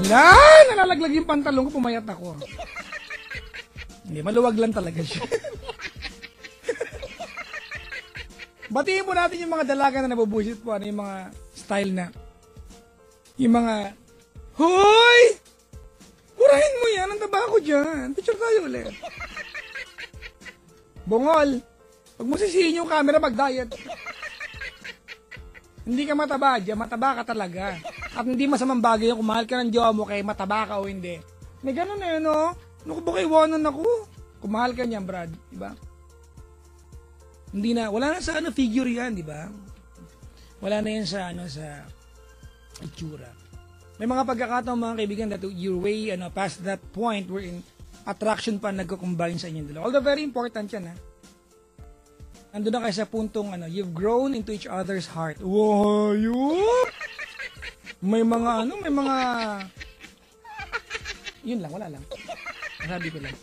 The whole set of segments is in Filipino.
Hala, nalalaglag yung pantalon ko, pumayat ako. Hindi, maluwag lang talaga siya. Batiin po natin yung mga dalaga na nabubusit po, ano yung mga style na, yung mga, hoy! Burahin mo yan, ang taba ko dyan. Picture tayo ulit. Bungol, huwag mo sisihin yung camera pag-diet. Hindi ka mataba dyan, mataba ka talaga. At hindi masamang bagay yung kung mahal ka ng jowa mo kay mataba ka o hindi. May ganun na yun, no? Naku ba kay iwanan ako? Kung mahal ka niyan, Brad, diba? Hindi na, wala na sa ano, figure yan, diba? Wala na yan sa, ano, sa itsura. May mga pagkakataon, mga kaibigan, that you're way, ano, past that point wherein attraction pa nagko-combine sa inyong dalawa. Although very important yan, ha? Ando na kayo sa puntong, ano, you've grown into each other's heart. Wow, may mga, ano, may mga, yun lang, wala lang. Sabi ko lang.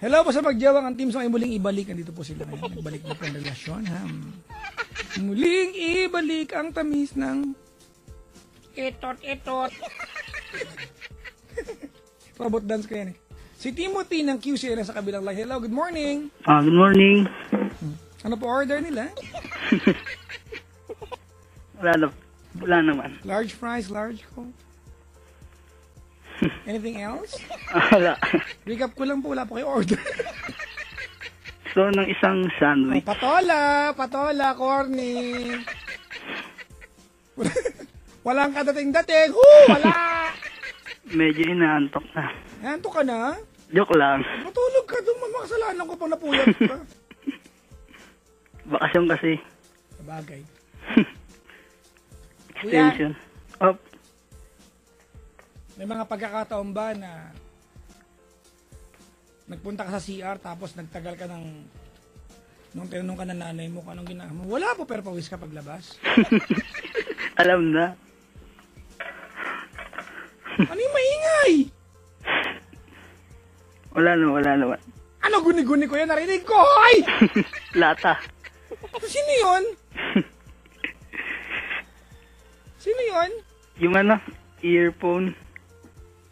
Hello po sa pagjawang ang team sa muling ibalik. Andito po sila ngayon. Nagbalik na po ang relasyon, ha? Muling ibalik ang tamis ng itot. Robot dance ko yan, eh. Si Timothy ng QC na sa kabilang line. Hello, good morning. Good morning. Ano po order nila? Wala naman. Large fries, large coke. Anything else? Wala. Recap ko lang po, wala po kayo order. So, ng isang sandwich. Oh, patola, corny. Walang kadating-dating. Wala! Medyo inaantok na. Nanto ka na? Joke lang. Matulog ka doon, makasalanan ko pang napuyat ka. Bakasyon kasi. Sabagay. Extension. Up. May mga pagkakataon ba na nagpunta ka sa CR tapos nagtagal ka nung tinanong ka ng nanay mo kung anong ginagawa mo? Wala po, pero pawis ka paglabas. Alam na. Ano yung maingay? Wala naman. Ano guni-guni ko yan? Narinig ko! Hoy! Lata. Sino yun? Sino yun? Yung ano, earphone.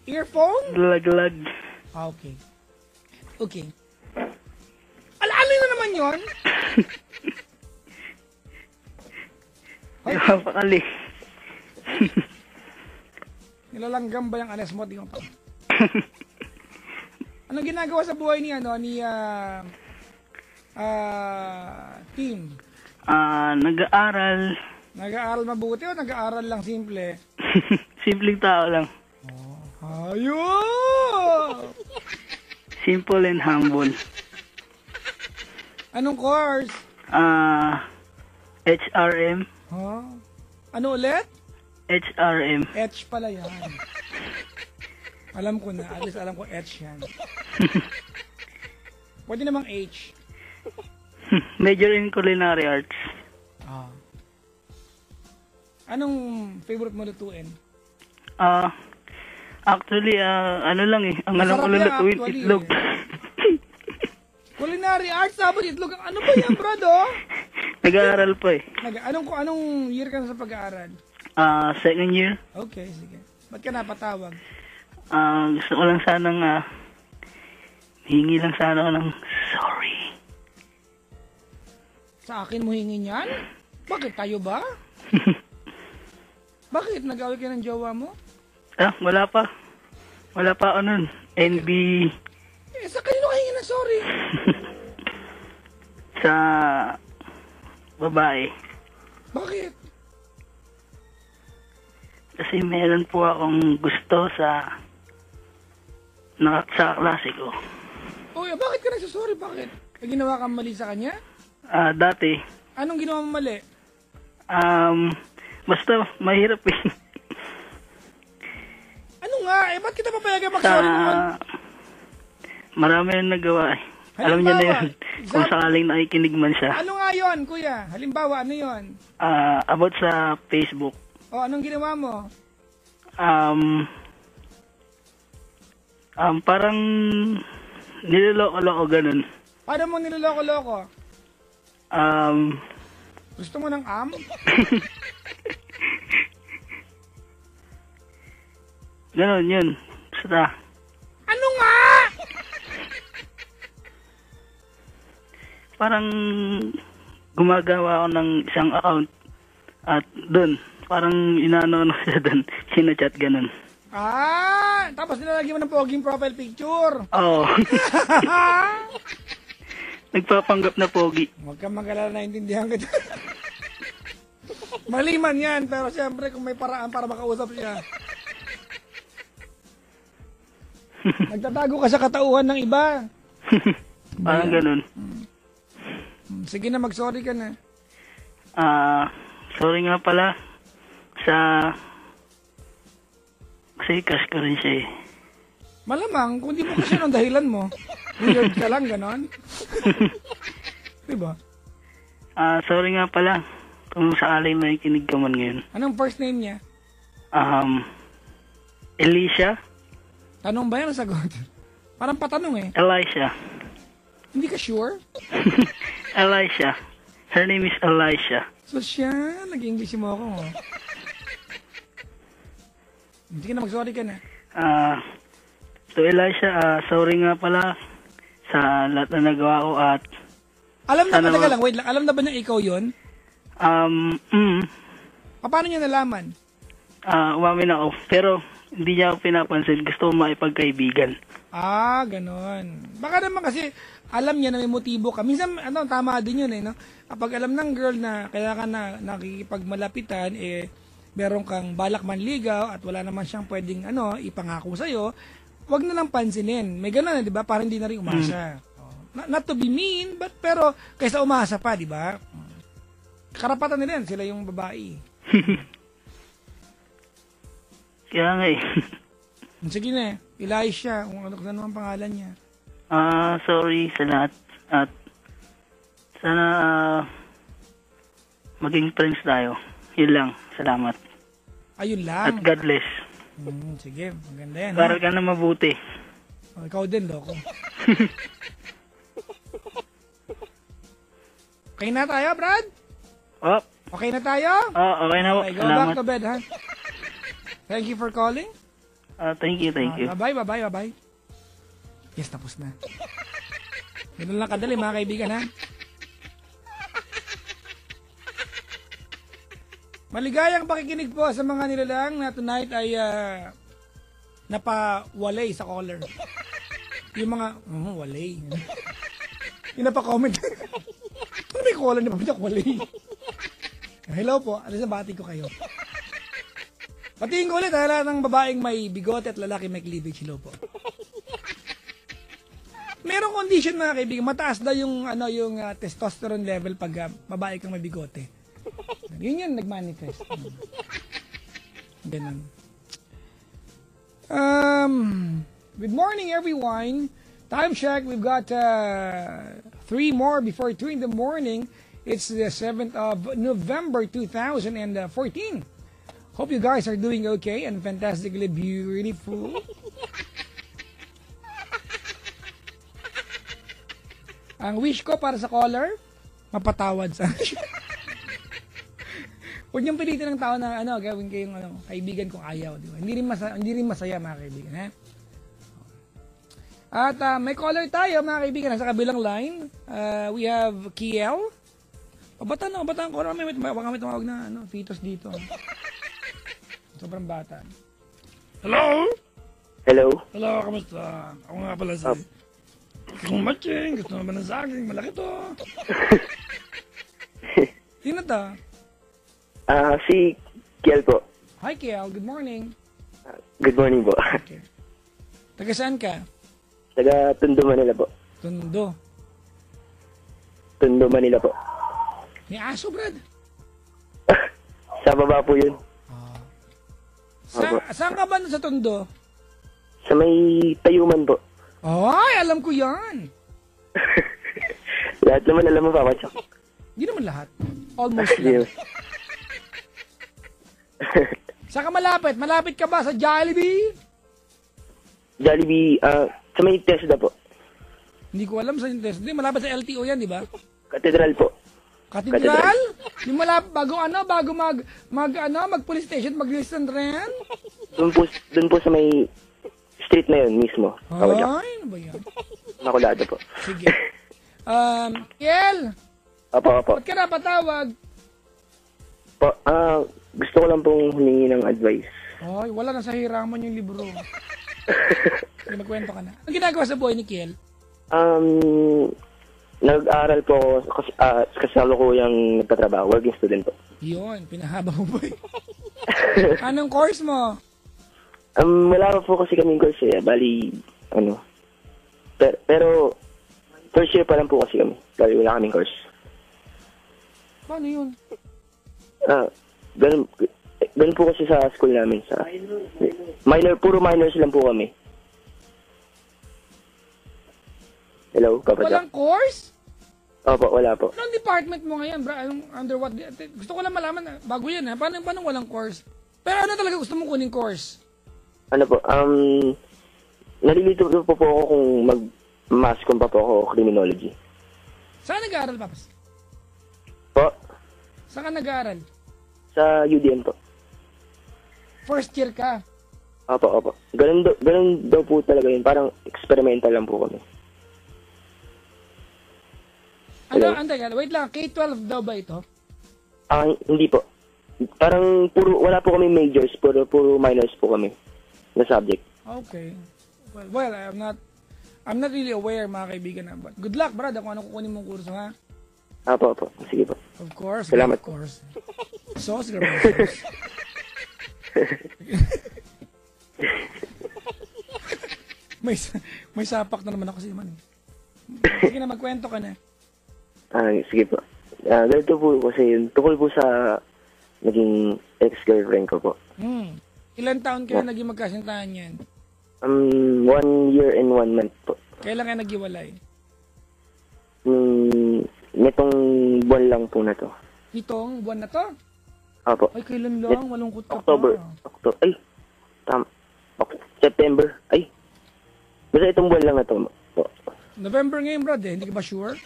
Earphone? Lag. Ah, okay. Okay. Ano na naman yun? Napakali. Nilalanggam ba yung anes mo? Di ko pa. Anong ginagawa sa buhay ni Team? Nag-aaral. Nag-aaral mabuti o nag-aaral lang simple? Simpleng tao lang. Ayun! Simple and humble. Anong course? HRM. Huh? Ano ulit? HRM. H pala yan. Alam ko na. At least alam ko H yan. Pwede namang H. Major in culinary arts. Anong favorite mo lutuin? Actually, ano lang eh. Ang alam ko lutuin, itlog. Culinary arts, sabot itlog. Ano ba yan, brad, oh? Nag-aaral pa eh. Anong year ka na sa pag-aaral? Second year. Okay, sige. Ba't ka napatawag? Gusto ko lang sanang, hingi lang sana ako ng sorry. Sa akin mo hingi niyan? Bakit tayo ba? Bakit? Nag-away ka ng jowa mo? Wala pa. Wala pa ako nun. NB. Sa kanino ka hingi ng sorry? Sa babae. Bakit? Kasi meron po akong gusto sa klase ko. Bakit ka nagsasorry? Bakit? Ginawa kang mali sa kanya? Dati. Anong ginawa mo mali? Basta mahirap eh. Ano nga? Ba't kita papayagan mag-sorry naman? Marami na nagawa eh. Alam niya na yun. Kung sakaling nakikinig man siya. Ano nga yun, kuya? Halimbawa, ano yun? About sa Facebook. Anong ginawa mo? Parang niloloko-loko ganun. Paano mo niloloko-loko? Gusto mo ng Ganon yun. Basta, Ano nga? parang gumagawa ako ng isang account at dun, parang inaano siya dun, sinachat ganon. Tapos nilalagyan mo ng poging profile picture. Oo. Nagpapanggap na pogi. Huwag kang mag-alala, naintindihan kita. Mali man yan, pero siyempre kung may paraan para makausap siya. Nagtatago ka sa katauhan ng iba. Parang ganun. Sige na, mag-sorry ka na. Sorry nga pala sa... Kasi cash ko rin siya eh. Malamang, kung di mo kasi ang dahilan mo, weird ka lang, ganon. Diba? Sorry nga pala kung sakaling nakikinig ka man ngayon. Anong first name niya? Alicia? Tanong ba yan ang sagot? Parang patanong eh. Elisha. Hindi ka sure? Elisha. Her name is Elisha. So siya, nag-English mo ako. Oh. Sige na, mag-sorry ka na. So Elisha, sorry nga pala sa lahat na nagawa ko at Alam na ba, lang, wait lang, alam na ba niya ikaw yun? Paano niya nalaman? Umamin ako, pero hindi niya ako pinapansin. Gusto ko maipagkaibigan. Ganon. Baka naman kasi alam niya na may motibo ka. Minsan, tama din yun eh, no? Kapag alam ng girl na kaya ka na nakikipagmalapitan, meron kang balak manligaw at wala naman siyang pwedeng, ipangako sa'yo, wag na lang pansinin. May ganon, di ba? Parang hindi na rin umasa. Not to be mean, but pero kaysa umasa pa, di ba? Karapatan nila yan, sila yung babae. Kaya nga eh. Sige na, Elisha, kung ano naman pangalan niya. Sorry sa lahat. At sana maging friends tayo. Yun lang. Salamat. Ayun lang. At God bless. Sige, maganda yan. Para ka na mabuti. Ikaw din, loko. Okay na tayo, Brad? Okay na tayo? Okay na po. Okay, go Salamat. back to bed, ha? Thank you for calling. Thank you. Bye-bye. Yes, tapos na. Ganun lang kadali, mga kaibigan, ha? Maligayang pakikinig po sa mga nilalang na tonight ay napawalay sa caller. Yung mga, walay. Yung napaka-comment. Ano may caller na walay? Hello po, alis na bati ko kayo. Patingin ko ulit, lahat ng babaeng may bigote at lalaki may cleavage. Hello po. Merong condition, mga kaibigan, mataas daw yung testosterone level pag babae kang may bigote. Yun yun, nag-manifest. Ganun. Good morning, everyone. Time check, we've got 3 more before 2 in the morning. It's the 7th of November 2014. Hope you guys are doing okay and fantastically beautiful. Ang wish ko para sa caller, mapatawad sa Huwag niyong pilitin ng tao na gawin kayong kaibigan kung ayaw, di ba? Hindi rin masaya, mga kaibigan, ha? At may caller tayo, mga kaibigan, nasa kabilang line. We have Kiel. Bataan ko na may tumawag na fetus dito. Sobrang bata. Hello? Hello, kamusta? Ako nga pala si Kung Matching, gusto naman ng saging, malaki to. Sino to? Si Kiel po. Hi Kiel, good morning. Good morning po. Okay. Taga saan ka? Taga Tondo, Manila po. Tondo. Tondo, Manila po. May aso, Brad. Sa baba po yun. Saan ka ba sa Tondo? Sa may Tayuman po. Ay, alam ko yan. Lahat naman alam mo, Papa Chok. Hindi naman lahat. Almost lang. Saan ka malapit? Malapit ka ba sa Jollibee? Jollibee, sa may Tesda po. Hindi ko alam sa Intes. Hindi, malapit sa LTO yan, di ba? Katedral po. Katedral? Yung malapit, bago mag police station, mag-listen rin? Doon po sa may street na yun mismo. Kawadyak. Ay, ano ba yan? Makulado po. Sige. Kiel, Opo. ba't ka napatawag? Po, gusto ko lang pong humingi ng advice. Ay, wala na sa hiraman yung libro. Sige, magkwento ka na. Ang ginagawa sa buhay ni Kiel? Nag-aaral po ako kasi ako yung nagtatrabaho, working student po. Yun, pinahaba mo ba eh. Anong course mo? Wala pa po kasi kaming course eh. Bali, pero first year pa lang po kasi kami. Bali, wala kaming course. Paano yun? Ganun po kasi sa school namin. Puro minors lang po kami. Hello, Papa Jack. Walang course? Opo, wala po. Anong department mo ngayon, bro? Under what? Gusto ko lang malaman, bago yan ha. Paano walang course? Pero ano talaga gusto mong kuning course? Ano po, nalilito po ako kung mag-mass com pa po ako criminology. Saan nag-aaral, Papas? Po, Saan ka nag-aaral? sa UDM po. First year ka. Opo. Ganun daw po talaga yun. Parang experimental lang po kami. Hello? Wait lang, K-12 daw ba ito? Hindi po. Parang wala po kami majors, puro minors po kami na subject. Okay. Well, I'm not really aware, mga kaibigan na. But good luck, brad, kung ano kukunin mong kurso, ha? Opo. Sige po. Of course. Salamat. Of course. Sauce, grabe. may sapak na naman ako si man. Sige na, magkwento ka na. Sige po. Ganito po kasi yun. Tukol po sa naging ex-girlfriend ko po. Ilan taon kayo naging magkasintahan yan? 1 year and 1 month po. Kailan kayo naghiwalay? Nitong buwan lang po na to. Itong buwan na to? Opo. Ay, kailan lang? Malungkot ka October. pa. Ay, September. Ay, basta itong buwan lang na to po. November ngayon, brad, eh. Hindi ka ba sure?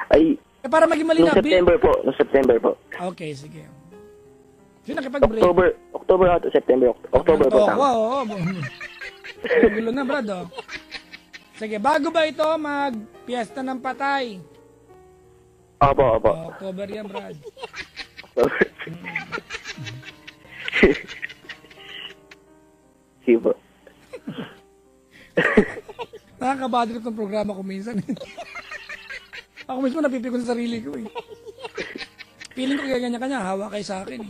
Ay, Para maging malinaw. Noong September po. Okay, sige. Sino nakipag-break? October ata, September. October po. Oo. Gulo na, brad, oh. Sige, bago ba ito mag-fiesta ng patay? Opo. October yan, brad. Sige po. Nakakabadrip ng programa ko minsan. Ako mismo napipikon sa sarili ko eh. Feeling ko kaya ganyan-kanya, hawa kayo sa akin eh.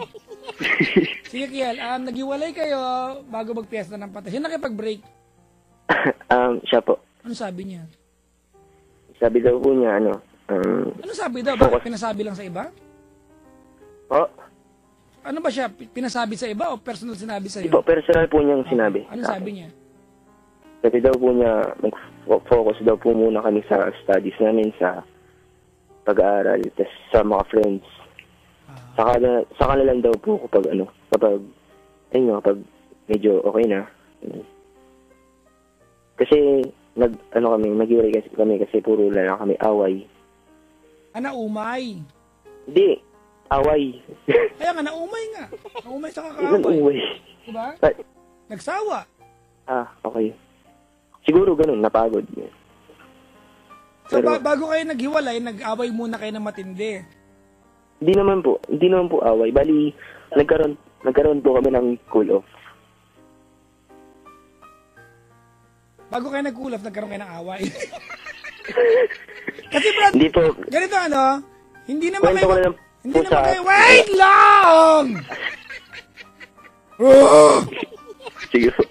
Sige, Kiel, naghiwalay kayo bago mag-fiesta ng patay. Sino nakipag-break? Siya po. Ano sabi niya? Sabi daw po niya, ano sabi daw? Bakit pinasabi lang sa iba? Po? Ano ba siya? Pinasabi sa iba o personal sinabi sa iyo? Po, personal po niyang sinabi. Ano sabi niya? Sabi daw po niya, mag-focus daw po muna kami sa studies namin, sa pag-aaral, tas sa mga friends. Saka na lang daw po kapag kapag medyo okay na. Kasi nag-iwalay kami kasi puro lang kami away. Naumay. Hindi, away. Kaya nga, naumay nga. Naumay sa kakaaway. Naumay. Diba? Nagsawa. Okay. Siguro ganun, napagod. So, bago kayo naghiwalay, nag-away muna kayo ng matindi. Hindi naman po away. Bali, nagkaroon po kami ng cool off. Bago kayo nag-cool off, nagkaroon kayo ng away. Kasi Brad, hindi po, ganito hindi naman kayo, wait sa... lang! Sige po.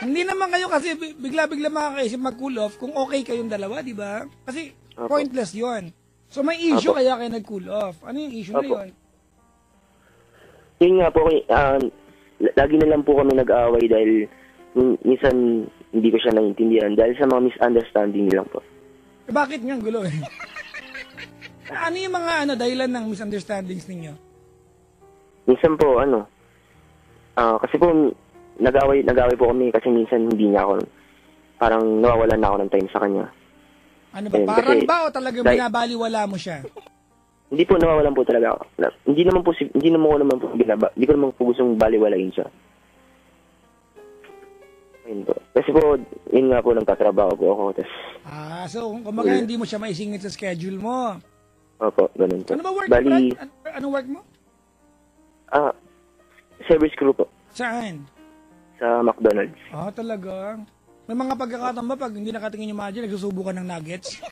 Hindi naman kayo kasi bigla-bigla makakaisip mag-cool off kung okay kayong dalawa, di ba? Kasi pointless yon. So may issue kaya kayo nag-cool off. Ano yung issue na yun? Yun nga po, lagi na lang po kami nag-aaway dahil minsan hindi ko siya naiintindihan dahil sa mga misunderstanding nilang po. Bakit nga gulo eh? Ano yung mga dahilan ng misunderstandings ninyo? Minsan po, kasi po, nag-away po kami kasi minsan hindi niya ako, parang nawawalan na ako ng time sa kanya. Ano ba? Parang ba o talagang binabaliwala mo siya? Hindi po nawawalan po talaga ako. Hindi naman po hindi ko naman po gustong baliwalain siya. Ayun po. Kasi po, yun nga po, nagtatrabaho po ako. Tas, So kumbaga hindi mo siya maisingit sa schedule mo. opo, ganun po. Ano ba work mo, Bali, Brad? Anong work mo? service crew po. Saan? Sa McDonald's. Talaga. May mga pagkakataon ba pag hindi nakatingin yung manager, nagsusubo ka ng nuggets?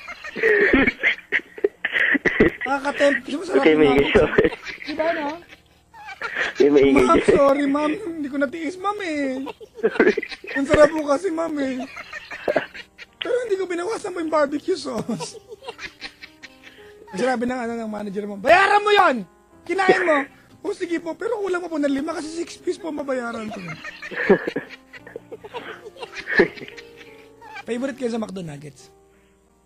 Nakaka-tempt. Okay, may issue. Diba na? May Ma'am, issue. sorry ma'am. Hindi ko natiis, ma'am eh. Ang sarap po kasi, ma'am eh. Pero hindi ko binawasan mo yung barbecue sauce. Sinabi ng manager mo, bayaran mo yon! Kinain mo! O sige po, pero kulang mo po ng 5 kasi 6 piece po mabayaran ko. Favorite kayo sa McDo Nuggets?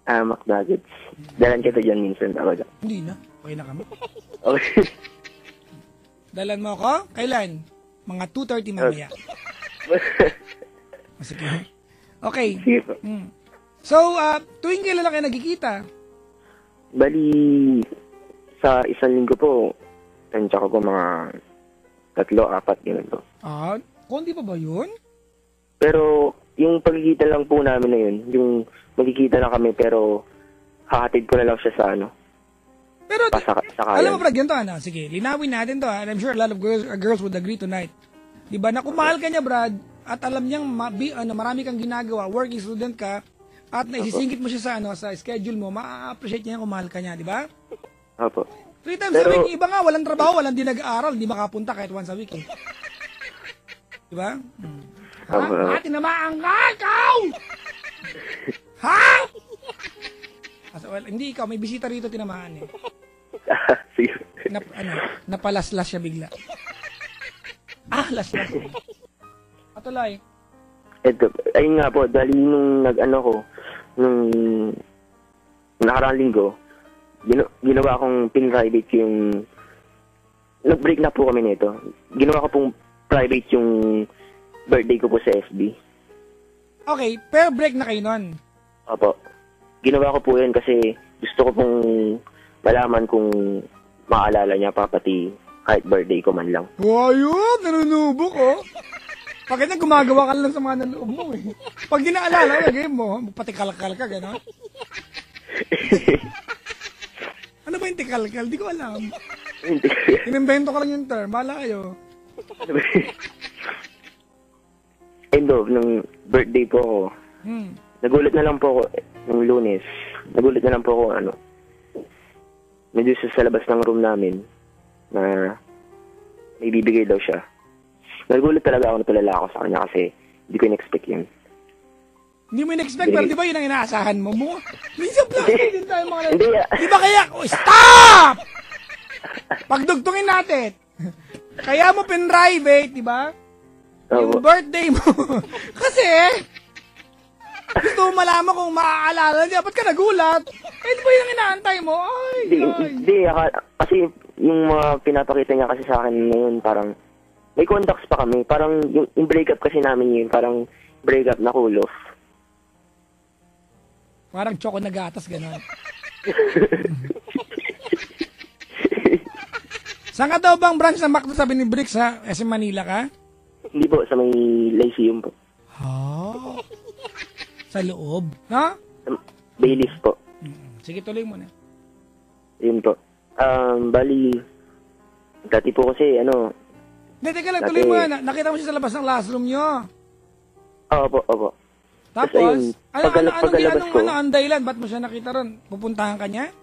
McNuggets. Dalan kita dyan minsan talaga. Hindi na. Okay na kami. Okay. Dalan mo ako? Kailan? Mga 2:30 mamaya. Sige. Okay. Sige po. So, tuwing kailan lang kayo nagkikita? Bali, sa isang linggo po, tansya ko po mga 3-4 yun po. Konti pa ba yun? Pero, yung pagkikita lang po namin na yun, yung magkikita na kami pero hahatid ko na lang siya sa Pero, sakayan. alam mo Brad, ganito sige, linawin natin to and I'm sure a lot of girls would agree tonight. Diba, na kung mahal ka niya Brad, at alam niyang marami kang ginagawa, working student ka, at naisisingit mo siya sa schedule mo, ma-appreciate niya kung mahal ka niya, di ba? Opo. 3 times a week, iba nga, walang trabaho, walang di nag-aaral, di makapunta kahit once a week eh. Di ba? Ha? Tinamaan ka, ikaw! Ha? Hindi ikaw, may bisita rito tinamaan eh. Sige. Napalaslas siya bigla. Laslas. Patuloy. Ito, ayun nga po, dahil nung nung nakaraang linggo, ginawa kong pin-private yung, nag-break na po kami nito. Ginawa ko pong private yung birthday ko po sa FB. Okay, pero break na kayo nun. Opo. Ginawa ko po yun kasi gusto ko pong malaman kung maalala niya pa pati kahit birthday ko man lang. Ayun, nanunubok oh. Pag ganyan, gumagawa ka lang sa mga naloob mo eh. Pag di naalala, lagay mo, pati kalkal ka, gano'n. Ano ba yung tikalkal? Di ko alam. Inimbento ko lang yung term. Bahala kayo. End of, nung birthday po ako, nagulat na lang po ako, nung Lunes, nagulat na lang po ako, medyo sa labas ng room namin, na may bibigay daw siya. Nagulat talaga ako, natulala ako sa kanya kasi hindi ko in-expect yun. Hindi mo in-expect, pero di ba yun ang inaasahan mo? Minsan plastic din tayo mga di ba kaya, stop! Pagdugtungin natin. Kaya mo pin-private, di ba? Yung birthday mo. Kasi, gusto mo malaman kung maaalala niya. Ba't ka nagulat? Di ba yun ang inaantay mo? Hindi, kasi yung mga pinapakita niya kasi sa akin ngayon, parang, may contacts pa kami. Parang yung breakup kasi namin yun, parang breakup na cool off. Parang choco na gatas, gano'n. Saan ka daw bang branch ng McDo sabi ni Bricks ha? SM Manila ka? Hindi po, sa may Lyceum po. Sa loob? Ha? Baylis po. Sige, tuloy mo na. Yun po. Bali, dati po kasi, Hindi, teka lang, tuloy mo na. Nakita mo siya sa labas ng classroom nyo. Opo. Tapos, pagkalabas ko, ang dahilan? Ba't mo siya nakita ron? Pupuntahan ka niya?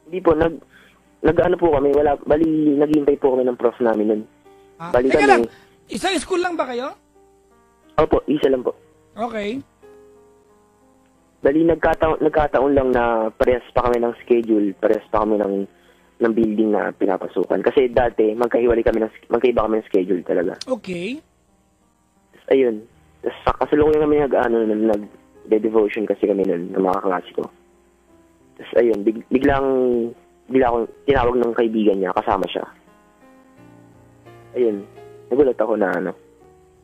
Hindi po, nag-ano po kami, bali, naghihintay po kami ng prof namin nun. Bali Teka kami, lang, isang school lang ba kayo? Opo, isa lang po. Okay. Bali, nagkataon lang na parehas pa kami ng schedule, parehas pa kami ng building na pinapasukan. Kasi dati, magkaiba kami ng schedule talaga. Okay. Tapos, ayun. Tapos, kasalukuyan kami nag-devotion kasi kami nun, ng mga kaklase ko. Tapos, ayun, bigla akong tinawag ng kaibigan niya, kasama siya. Ayun, nagulat ako na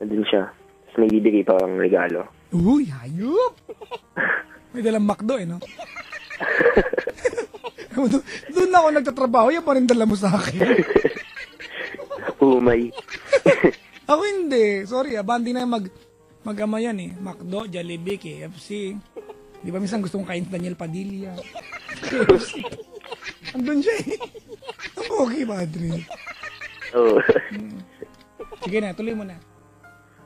nandun siya. Tapos, may bibigay pa ang regalo. Uy, hayop! May dalang McDo no? Doon ako nagtatrabaho, yan pa rin dala mo sa akin. Umay. Ako hindi. Sorry, bandi na mag-ama yan eh. McDo, Jollibee, KFC. Di ba minsan gusto kong kain si Daniel Padilla? KFC. Andun siya eh. Ang okay, padre. Oo. Sige na, tuloy mo na.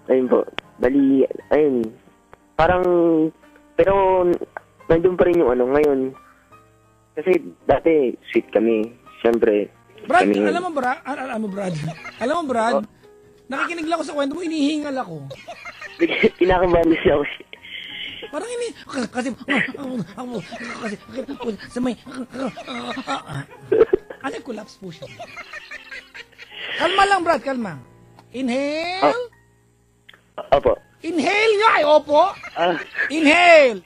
Ayun po. Bali, ayun. Parang, pero, nandun pa rin yung ano, ngayon. Kasi, dati, sweet kami. Siyempre, Brad, kami, alam mo, Brad, nakikinig lang ako sa kwento mo, inihingal ako. kinakabahan siya ako. Parang kasi sa may, collapse po siya. Kalma lang, Brad, kalma. Inhale. Opo. Inhale nga, opo. Inhale.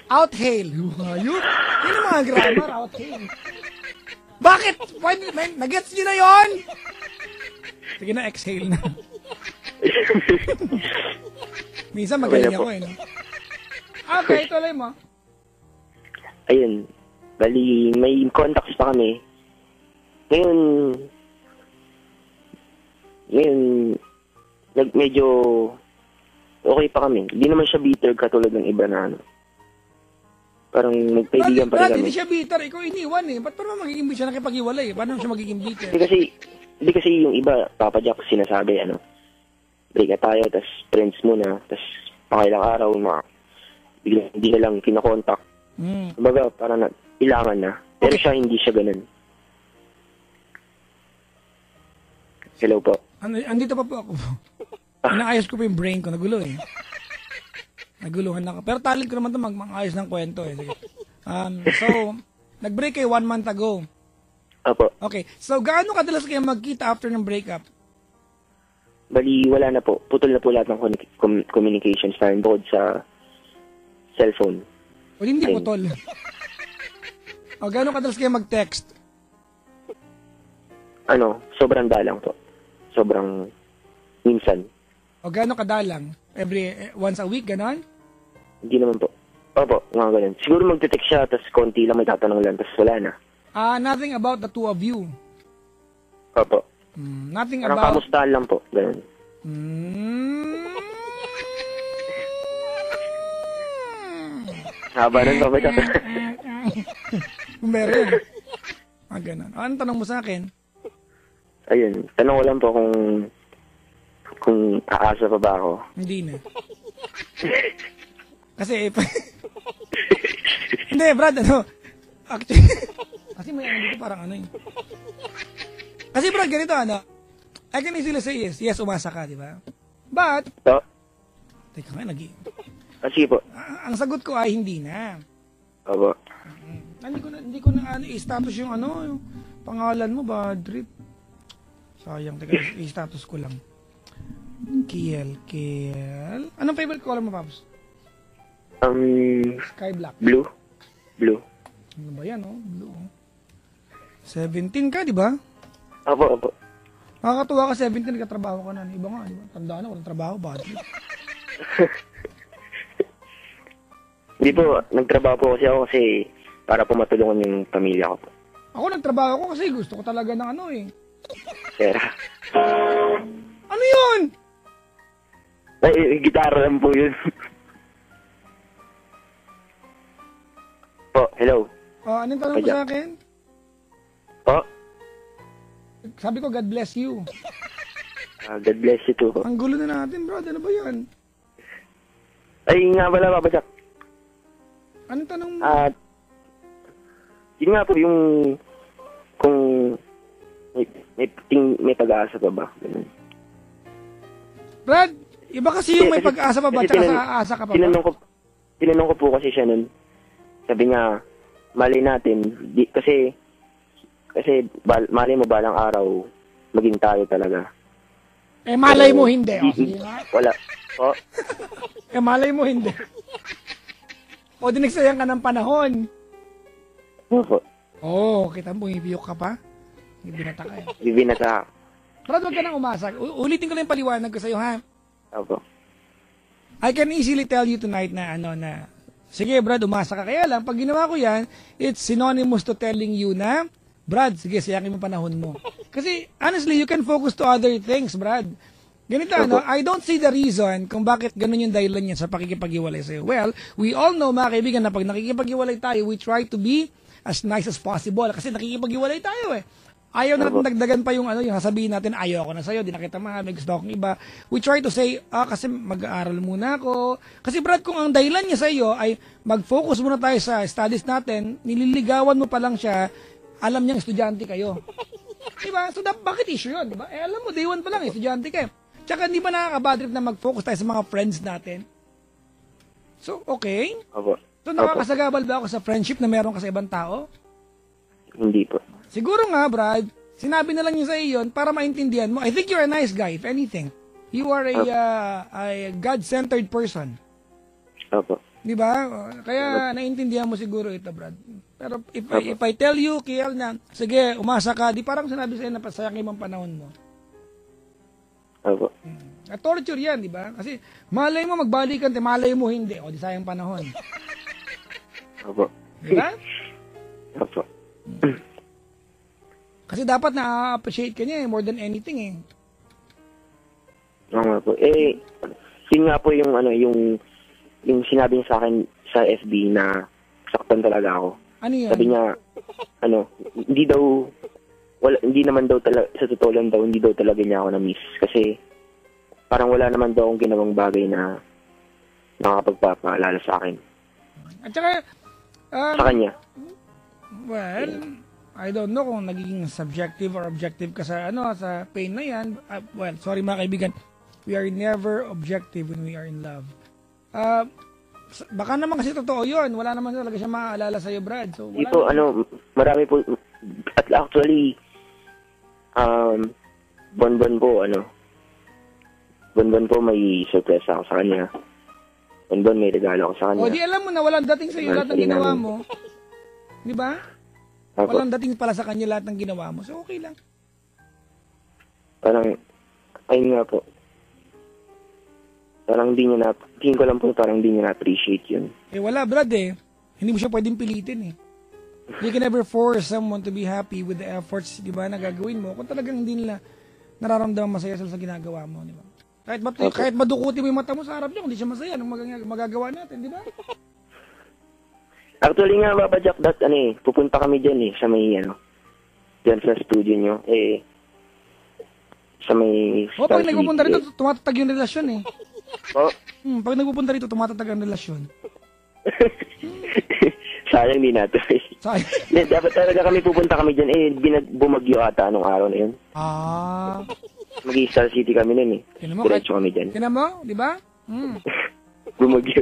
Outhale. Ayun. Yun ang mga grammar, outhale. Bakit? Nag-gets nyo na yun? Sige na, exhale na. Minsan magaling ako eh. No? Okay, tuloy mo. Ayun. Bali, may contacts pa kami. Ngayon, medyo okay pa kami. Hindi naman siya bitter katulad ng iba na ano. Parang nagkaibigan pa rin kami. Hindi siya bitter. Ikaw iniwan eh. Ba't parang magiging siya nakipag-iwalay? Paano siya magiging bitter? Hindi kasi yung iba, Papa Jack, sinasabi, break na tayo, tas friends muna, tas pakailang araw, biglang hindi na lang kinakontak. Kumbaga, parang ilangan na. Pero siya, hindi siya ganun. Hello po. Andito pa po ako. Inaayos ko pa yung brain ko. Nagulo eh. Naguluhan na ako. Pero talent ko naman ito mag-ayos ng kwento eh. Sige. So, nag-break kayo 1 month ago. Opo. Okay. So, gaano kadalas kayo magkita after ng breakup? Bali, wala na po. Putol na po lahat ng communications namin bukod sa cellphone. O hindi putol. O, gaano kadalas kayo mag-text? Sobrang dalang po. Sobrang minsan. O, gaano kadalang? Once a week, ganon? Hindi naman po. Opo, mga ganun. Siguro magte-text siya, tapos konti lang may tatanong lang, tapos wala na. Nothing about the two of you? Opo. Nothing parang about... kamustahan lang po. Ganun. Haba nun pa ba ito? Meron. Ganun. Anong tanong mo sa akin? Ayun. Tanong ko lang po kung aasa pa ba ako. Hindi na. Kasi hindi, Brad, actually, kasi may dito parang eh. Kasi Brad, ganito I can easily say yes. Yes, umasa ka, di ba? But, teka nga, sige po. Ang sagot ko ay hindi na. Opo. Hindi ko na i-status yung yung pangalan mo ba, Drip? Sayang, teka, i-status ko lang. Kiel. Anong favorite color mo, Paps? Sky black. Blue. Ano ba yan, Blue. 17 ka, di ba? Opo. Nakakatuwa ka, 17, nagkatrabaho ka na. Iba nga, di ba? Tandaan na, walang trabaho, ba? Hindi po, nagtrabaho po kasi ako para po matulungan yung pamilya ko po. Ako nagtrabaho ko kasi gusto ko talaga ng Pera. Ano yun? Ay, gitara lang po yun. Po, hello. Anong tanong mo sa akin? Po? Sabi ko, God bless you. God bless you too. Ang gulo na natin, bro. Ano ba yan? Ay, nga pala, Papa Jack. Anong tanong mo? Yun nga po yung kung may pag-aasa pa ba? Ganun. Brad, iba kasi yung may pag-asa pa ba tsaka sa aasa ka pa ba? Tinanong ko po kasi siya nun. Sabi niya, malay natin. Kasi malay mo balang araw, maging tayo talaga. Malay mo hindi. Wala. O? Malay mo hindi. O, dinigsayang ka ng panahon. Opo. Kita mo, ibiyok ka pa? Ibinata ka eh. Ibinata. Brad, huwag ka nang umasa. Ulitin ko lang yung paliwanag ko sa'yo, ha? Opo. I can easily tell you tonight na Sige, Brad, umasa ka. Kaya lang, pag ginawa ko yan, it's synonymous to telling you na, Brad, sige, sayangin mo panahon mo. Kasi, honestly, you can focus to other things, Brad. Ganito, ano, I don't see the reason kung bakit ganun yung dahilan niya sa pakikipag-iwalay sa'yo. Well, we all know, mga kaibigan, na pag nakikipag-iwalay tayo, we try to be as nice as possible. Kasi nakikipag-iwalay tayo eh. Ayaw na natin dagdagan pa yung yung sasabihin natin, ayaw ako na sa'yo, di na kita mahal, may gusto akong iba. We try to say, kasi mag-aaral muna ako. Kasi Brad, kung ang dahilan niya sa'yo ay mag-focus muna tayo sa studies natin, nililigawan mo pa lang siya, alam niyang estudyante kayo. Diba? So, bakit issue yun? Diba? Alam mo, day one pa lang, estudyante ka. Tsaka hindi ba nakaka-bad trip na mag-focus tayo sa mga friends natin? So, okay. Opo. So, nakakasagabal ba ako sa friendship na meron ka sa ibang tao? Hindi po. Siguro nga, Brad, sinabi na lang niya sa iyo yun para maintindihan mo. I think you're a nice guy, if anything. You are a God-centered person. Opo. Di ba? Kaya naintindihan mo siguro ito, Brad. Pero if I tell you, Kiel, na sige, umasa ka, di parang sinabi sa'yo na pasayangin mo ang panahon mo. Opo. At torture yan, di ba? Kasi malay mo magbalikan, malay mo hindi. O, di sayang panahon. Opo. Di ba? Opo. Kasi dapat na-appreciate ka niya more than anything eh. Oo nga po. Yun nga po yung yung sinabi niya sa akin sa FB na saktan talaga ako. Ano yun? Sabi niya, hindi naman daw talaga, sa totoo lang daw, hindi daw talaga niya ako na-miss. Kasi parang wala naman daw akong ginawang bagay na nakakapagpapaalala sa akin. At saka, sa kanya. well, I don't know kung naging subjective or objective ka sa sa pain na yan. Well, sorry mga kaibigan, we are never objective when we are in love. Baka naman kasi totoo yun. Wala naman talaga siya maaalala sa'yo, Brad. So, wala Dito, marami po, at actually, bonbon po may surprise ako sa kanya. Bonbon may regalo ako sa kanya. O, di alam mo na walang dating sa'yo lahat ng ginawa mo. Di ba? Walang dating pala sa kanya lahat ng ginawa mo. So, okay lang. Parang, ayun nga po. Parang tingin ko lang po parang hindi niya na-appreciate yun. Eh, wala, Brad eh. Hindi mo siya pwedeng pilitin eh. You can never force someone to be happy with the efforts, di ba, na gagawin mo kung talagang hindi nila nararamdaman masaya sa ginagawa mo, di ba? Kahit madukuti mo yung mata mo sa harap niya, kung hindi siya masaya, anong magagawa natin, di ba? Actually nga, Papa Jack, pupunta kami dyan sa may, dyan sa studio nyo, sa may... pag nagpupunta rito, tumatatag yung relasyon eh. Pag nagpupunta rito, tumatatag ang relasyon. Sayang din natin. Sayang. Dapat talaga pupunta kami dyan, bumagyo ata anong araw na yun. Mag-i-Star City kami nun Diretso kami dyan. Tinan mo, di ba? Bumagyo.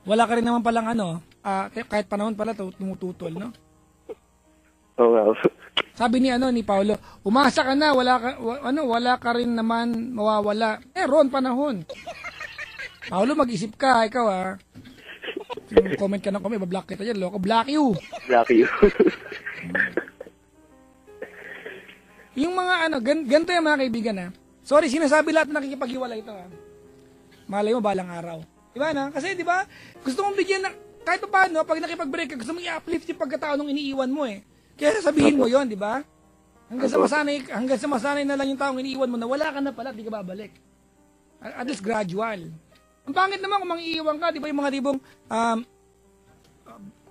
Wala ka rin naman palang kahit panahon pala tumututol, no? Oo nga. Sabi ni Paolo, umasa ka na, wala ka rin naman mawawala. Ron panahon. Paolo, mag-isip ka, ikaw comment ka na kami, bablock kita dyan, loko, block you. Block you. Yung mga ganito yung mga kaibigan Sorry, sinasabi lahat na nakikipag-iwalay ito Malay mo, balang araw. Diba na? Kasi diba, gusto mong bigyan na, kahit pa paano, pag nakipag-break ka, gusto mong i-uplift yung pagkatao nung iniiwan mo Kaya sabihin mo yon, di ba? Hanggang sa masanay na lang yung taong iniiwan mo na wala ka na pala, di ka babalik. At least gradual. Ang pangit naman kung mangiiwan ka, di ba yung mga tibong,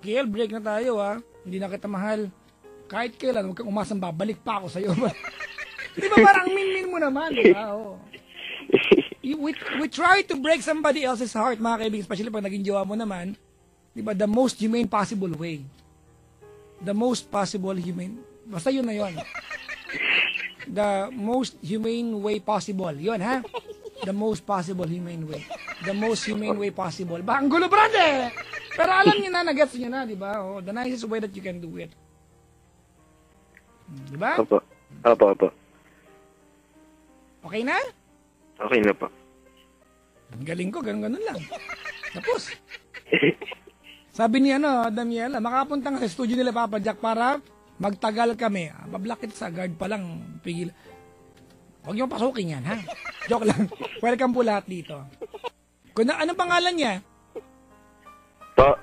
Kiel, break na tayo hindi na kita mahal. Kahit kailan, huwag kang umasang babalik pa ako sa'yo. Di ba parang min-min mo naman, di ba? We try to break somebody else's heart, mga kaibigan, especially pag naging jowa mo naman, di ba, the most humane possible way. The most possible humane, basta yun na yun. The most humane way possible. Yun, The most possible humane way. The most humane way possible. Ba, ang gulo, brother! Pero alam niyo na, nagets niyo na, di ba? The nicest way that you can do it. Di ba? Opo. Okay na? Okay na po. Ang galing ko, ganun lang. Tapos. Sabi ni Daniela, makapunta nga sa studio nila Papa Jack para magtagal kami. Bablock it sa guard pa lang. Pigil. Huwag niyo pasukin yan, Joke lang. Welcome po lahat dito. Anong pangalan niya? Po,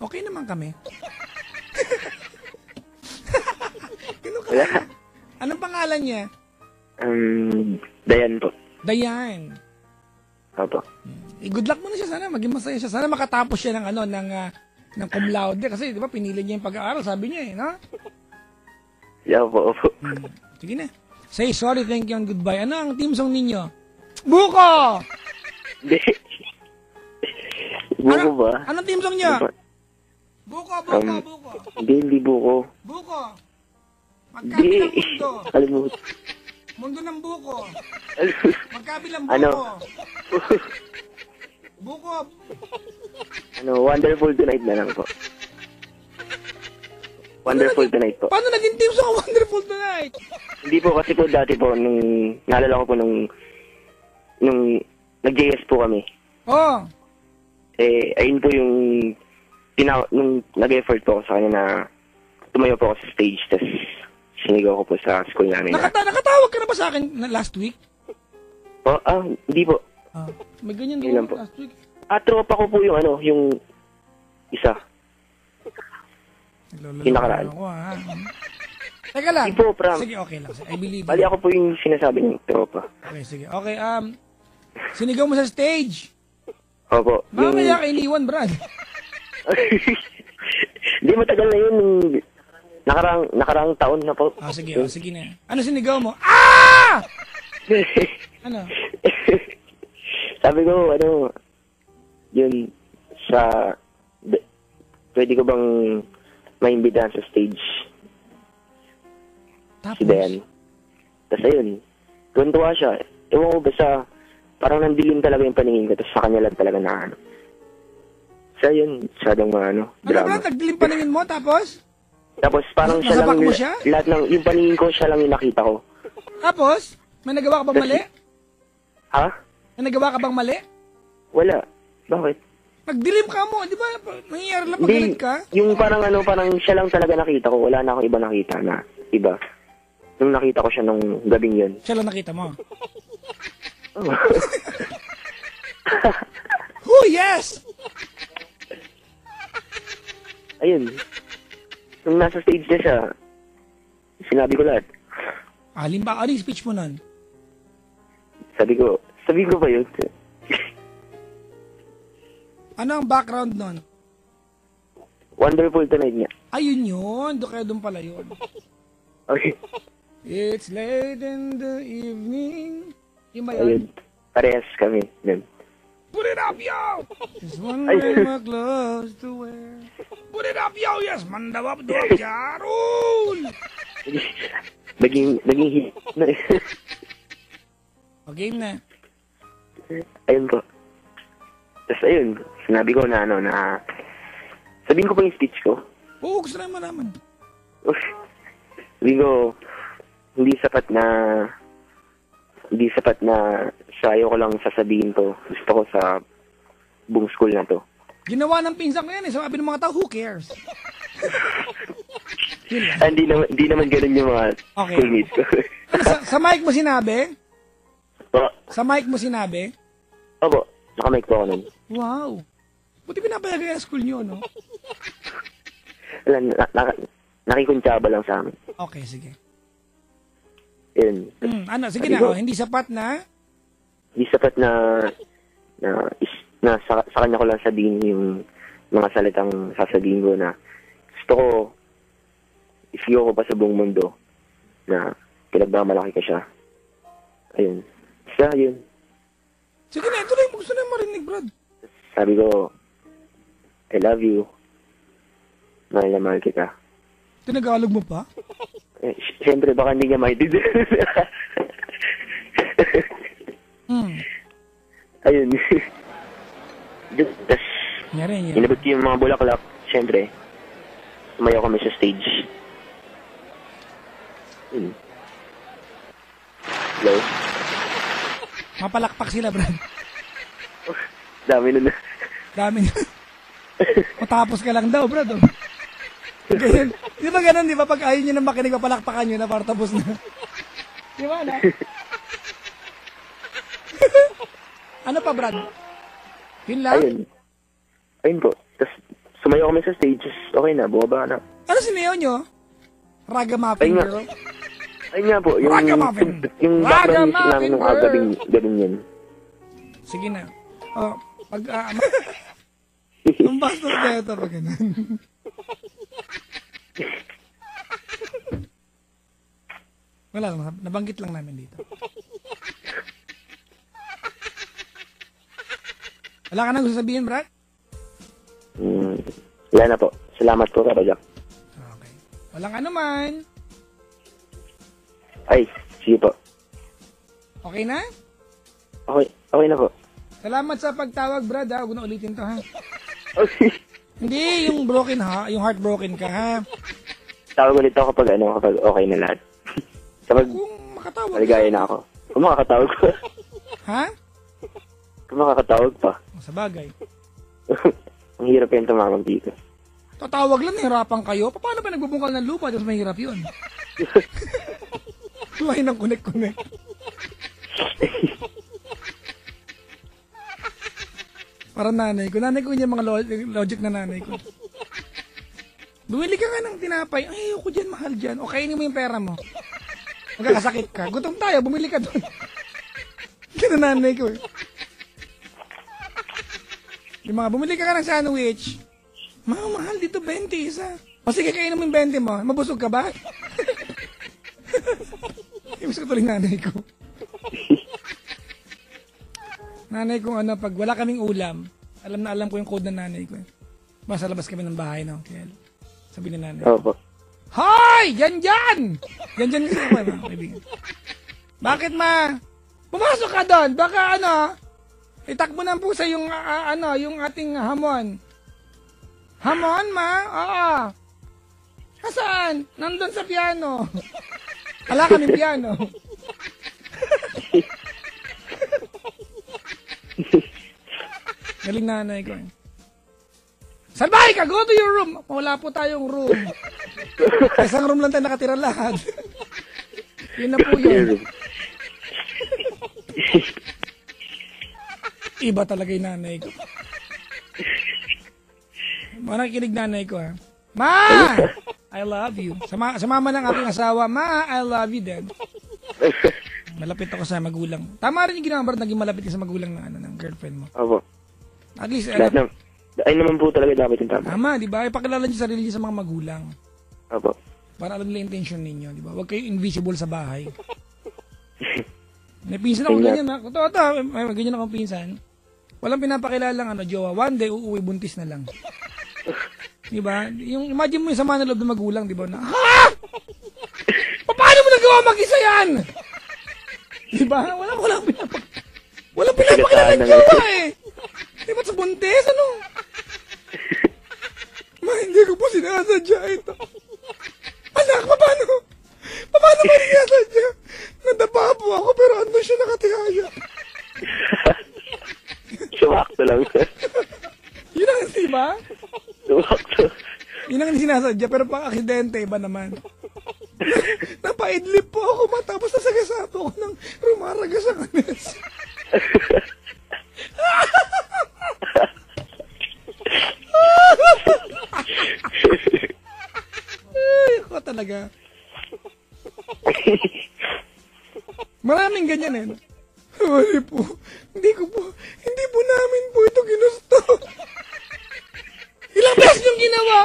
Okay naman kami. Sino ka? wala. Anong pangalan niya? Dayan po. Dayan. Opo. Good luck muna siya, sana maging masaya siya. Sana makatapos siya ng ng cum laude kasi 'di ba pinili niya yung pag-aaral, sabi niya no? Yeah, opo. Sige na. Say sorry, thank you and goodbye. Ano ang team song ninyo? Buko! Hindi. Buko ba? Anong team song niyo? Ano ba? Buko. Hindi buko. Buko. Hindi. Magkabilang mundo. Alimut. Mundo ng buko. Magkabilang buko. Ano? Buko. Wonderful Tonight na lang po. Wonderful Tonight po. Paano naging team song Wonderful Tonight? Hindi po kasi po dati po, naalala ko po nung nag-JS po kami. Oh. Ayun po yung nung nag-effort po ako sa kanya na tumayo po ako sa stage, tapos sinigaw ko po sa school namin. Nakatawag ka na ba sa akin last week? Hindi po. May ganyan Hindi lang doon po. last week. Tropa ko po yung yung isa. Yung nakaraan. Ako, ha? Teka lang. Hindi po, Pram. Sige, okay lang. I believe Bali you. ako po yung sinasabi ng tropa. Okay, sige. Okay, sinigaw mo sa stage. Opo. Mamaya ka iniwan, Brad. Hindi, matagal na yun. Nakarang taon na po. Sige, sige na. Ano sinigaw mo? Ah! Ano? Sabi ko, yun, pwede ko bang maimbitahan sa stage Tapos? si Dayan? Tapos ayun, tuwan-tuwa siya. Ewan ko basta, parang nandilim talaga yung paningin ko, tapos sa kanya lang talaga na So yun, masyadong Ano, drama. Brad? Nagdilim paningin mo, tapos? Tapos parang siya Nasabak lang, mo siya? lahat ng, yung paningin ko, siya lang yung nakita ko. Tapos? May nagawa ka bang mali? Ha? May nagawa ka bang mali? Wala. Bakit? Nagdilim ka mo, di ba? Nangyayari lang pag Hindi, galit ka. yung parang parang siya lang talaga nakita ko. Wala na akong iba nakita na iba. Nung nakita ko siya nung gabing yun. Siya lang nakita mo. Oh. Oh, yes! Ayun. Nung nasa stage na siya, sinabi ko lahat. Alin ba? Ano yung speech mo nun? Sabi ko ba yun? Ano ang background nun? Wonderful Tonight niya. Ayun yun. Doon pala yun. Okay. It's late in the evening. Yung ba Ayun. yun? Parehas kami. Yun. Put it up, yo! Just one Ay. way my clothes to wear. Put it up, yo! Yes, mandawap, duwap, yarul! Naging hit na rin. O, game na. Ayun po. Tapos ayun, sinabi ko na sabihin ko pa yung speech ko. Oo, gusto na malaman. Sabihin ko, hindi sapat na sayo ko lang sasabihin to. Gusto ko sa buong school na to. Ginawa ng pinsan ko yan eh. Sabi ng mga tao, who cares? Yun lang. Hindi naman ganun yung mga Okay. schoolmates ko. Sa mic mo sinabi? Po, Sa mic mo sinabi? opo, nakamike po ako nun. Wow. Buti pinapayagan yung school nyo, no? Wala, nakikuntsaba lang sa amin. Okay, sige. Yun. Sige Sabi na, ko, hindi sapat na? Hindi sapat na sa kanya ko lang sabihin yung mga salitang sasabihin ko na gusto ko isigaw ko pa sa buong mundo na pinagmamalaki ka siya. Ayun. Siya, yun. Sige na, ito lang yung gusto na marinig, Brad. Sabi ko, I love you. Mahal na mahal kita. Tinagalog mo pa? Siyempre, baka hindi niya maintindihan. Ayun. Tapos, Nyari. inabot ko yung mga bulaklak. Siyempre, tumayo kami sa stage. Hello? Mapalakpak sila, Brad. Dami nun. Dami na. Matapos ka lang daw, Brad. Oh. Ganyan. Di ba ganun, di ba? Pag ayaw nyo na makinig, papalakpakan nyo na para tapos na. Di ba na? Ano pa, Brad? Yun lang? Ayun po. sumayo kami sa stages, okay na, bumaba na. Ano sinayaw nyo? Ragamuffin Ayun nga. girl? Ayun nga po, Ragamuffin. yung background music Ragamuffin namin nung girl. gabing yun. Sige na. Oh, pag... ang bastos na ito pag ganun. Wala lang, nabanggit lang namin dito. Wala ka nang gusto sabihin, Brad? Wala na po. Salamat po, Papa Jack. Okay. Walang ano man. Ay, sige po. Okay na? Okay na po. Salamat sa pagtawag, Brad, ha? Huwag na ulitin to, ha? Okay. Hindi, yung broken, ha? Yung heartbroken ka, ha? Tawag ulit ako kapag okay na lahat. Kapag Kung makatawag maligaya na ako. Kung makakatawag pa. Ha? Kung makakatawag pa. Sa bagay. Ang hirap yung tumawag dito. Tatawag lang, nahirapan kayo. Paano ba nagbubungkal ng lupa? Diyos, mahirap yun. Tumahin ng connect-connect. Parang nanay ko. Nanay ko yun yung mga logic na nanay ko. Bumili ka nga ng tinapay. Ay, ayoko dyan, mahal dyan. O kainin mo yung pera mo. Magkakasakit ka. Gutom tayo, bumili ka doon. Yan ang nanay ko eh. Yung mga, bumili ka ng sandwich. Mahal dito, 20 isa. O sige, kainin mo yung 20 mo. Mabusog ka ba? Ibig ko tuloy nanay ko. Nanay ko pag wala kaming ulam, alam ko yung code ng nanay ko. Basta labas kami ng bahay, no? Kaya sabi ni nanay. Opo. Hoy! Yan! Yan kasi ako, mga kaibigan. Bakit, ma? Pumasok ka doon. Baka itakbo ng pusa yung, yung ating hamon. Hamon, ma? Oo. Saan? Nandun sa piano. Wala kami piano. Galing nanay ko eh. Salbahe ka! Go to your room! Wala po tayong room. Isang room lang tayo nakatira lahat. Yun na po yun. Iba talaga yung nanay ko. Nakikinig nanay ko ha. Ma! I love you. Sa mama ng aking asawa, Ma, I love you, Dad. Malapit ako sa magulang. Tama rin yung ginawa, naging malapit ka sa magulang ng girlfriend mo. Opo. At least, ay naman po talaga dapat yung tama. tama, di ba? Ipakilala niyo sarili niyo sa mga magulang. Opo. Para alam nila yung intention ninyo, di ba? Huwag kayo invisible sa bahay. May pinsan ako ganyan, ha? May ganyan akong pinsan. Walang pinapakilalang jowa. One day, uuwi, buntis na lang. Di ba? Yung, imagine mo yung sama ng loob ng magulang, di ba? Na, ha? Paano mo nagawa mag-isa yan? Di ba? Walang pinapakilalang jowa eh. Di ba sa buntis? Ano? Hindi ko po sinasadya ito. Anak, paano mo sinasadya? Nadapa po ako pero ano siya nakatihaya. Sumakto lang. Yun ang di ba? Sumakto. Yun ang sinasadya pero pang aksidente, iba naman. Napaidlip po ako matapos nasagasapo ko ng rumaraga sa kanes. Ay, ako talaga. Maraming ganyan eh. Hindi po namin po ito ginusto. Ilang beses niyong ginawa?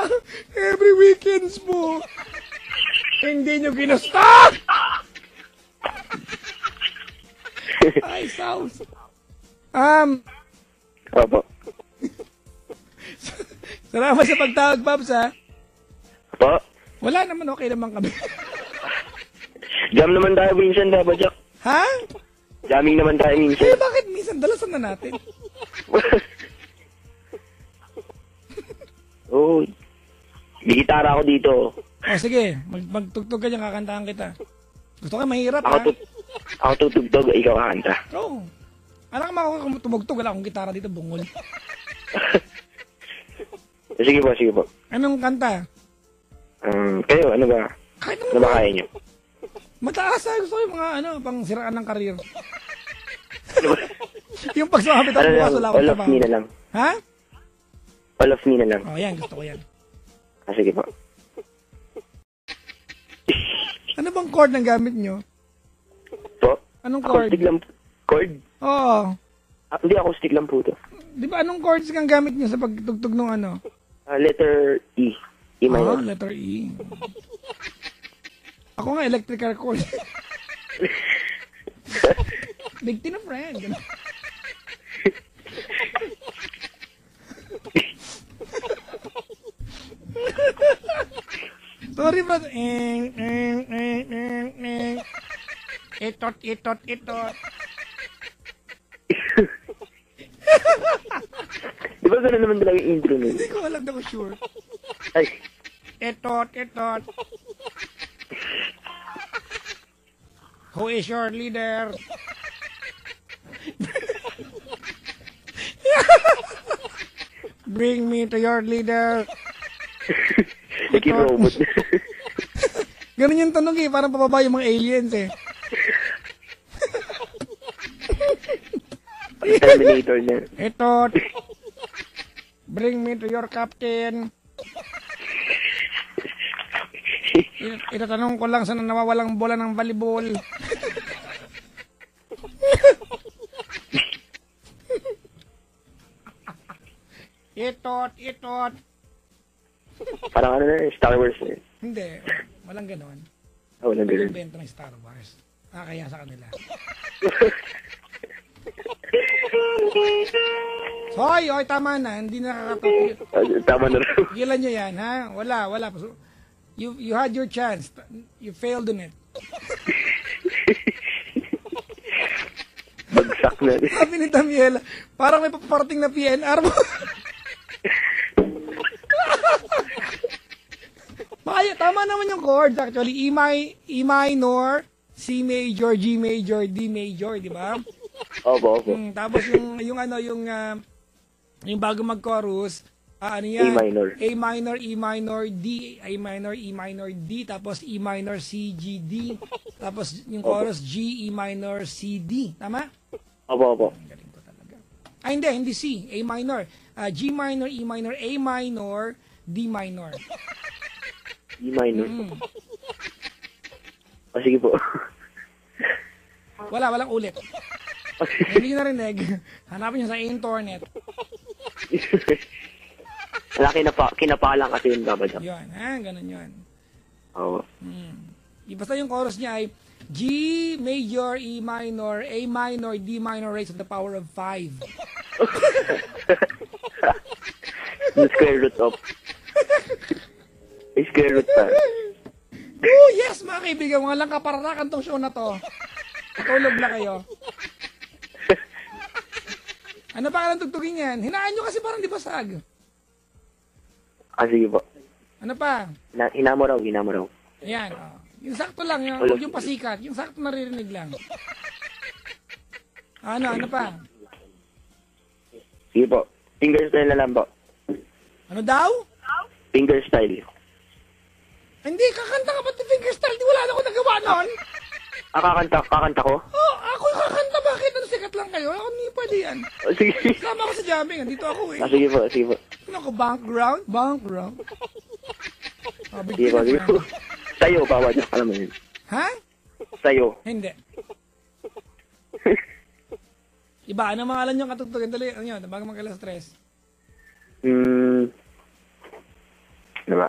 Every weekends po. Hindi niyo ginusto! Ay, sounds. Opo. Salamat sa pagtawag, Babs, ha? Opo. Wala naman, okay naman kami. Jam naman tayo minsan, Papa Jack. Ha? Jamming naman tayo minsan. Eh, bakit minsan? Dalasan na natin. Oo. May gitara ako dito. Sige. Magtugtog ka dyan, kakantahan kita. Gusto ka mahirap, ha? Ako tutugtog, ikaw kanta. Oo. Alam ka ako tumugtog, wala akong gitara dito, bungol. Sige po. Anong kanta? Kayo, ano ba? Kahit Ano ba kaya nyo? Mataas, ha? Gusto ko yung mga, pang siraan ng karir. Yung pag sumapit ako bukas, wala akong All of trabaho. me na lang. Ha? All of me na lang. Oh, yan. Gusto ko yan. Sige po. Ano bang chord ang gamit nyo? Po? Anong chord? Acoustic lang. Chord? Oo. Hindi, acoustic lang po to. Di ba anong chords kang gamit nyo sa pagtugtog ng ano? Letter E. E minor. Letter E. Ako nga, electrical chord. Big Tina friend. Ganun. Sorry, bro. Itot. Di ba gano'n naman talaga yung intro nun? Hindi ko alam na ko sure. Ay, Itot. Who is your leader? Bring me to your leader. nag-robot. Ganun yung tanong eh, parang pababa yung mga aliens eh. Terminator na. Itot. Bring me to your captain. Itatanong ko lang saan nawawalang bola ng volleyball. Itot. Parang ano na, Star Wars na. Hindi, walang ganon. Walang ganun. Invento ng Star Wars. Kaya sa kanila. Hoy, tama na. Hindi nakakatapos. Tama na rin. Gilan nyo yan, ha? Wala. You had your chance. You failed on it. Bagsak na. Sabi ni Damiela, parang may paparating na PNR mo. Makaya, tama naman yung chords actually. E minor, C major, G major, D major, di ba? Opo. Tapos yung bago mag-chorus, ano yan? A minor, E minor, D, A minor, E minor, D, tapos E minor, C, G, D. Tapos yung chorus, G, E minor, C, D. Tama? Opo. Galing ko talaga. Hindi C. A minor. G minor, E minor, A minor, D minor. E minor. Sige po. Walang ulit. Hindi nyo narinig. Hanapin nyo sa internet. Wala, kinapalang kasi yung babadap. Yun, ganun yun. Oo. Basta yung chorus niya ay G major, E minor, A minor, D minor raised to the power of 5. The square root of. Square root pa. Oh, yes, mga kaibigan. Mga lang kapararakan tong show na to. Tulog na kayo. Ano pa ka lang tugtugin yan? Hinaan nyo kasi parang di basag. Sige po. Ano pa? Hinamo raw. Ayan. Yung sakto lang. Huwag yung pasikat. Yung sakto naririnig lang. Ano pa? Sige po. Fingerstyle na lang po. Ano daw? Fingerstyle. Hindi, kakanta ka pati fingerstyle. Di wala na ako nagawa nun. Kakanta ko? Ako kakanta. Bakit? Ano sikat lang kayo? Ako hindi pwede yan. Sige. Sama ako sa jamming. Dito ako eh. Sige po. Ano ako? Background? Sige po. Sayo, bawal na. Alam mo yun. Ha? Sayo. Hindi. Iba, ano mga alam nyo katugtugin? Dali, ano yun? Bago mag-alas-stress. Diba?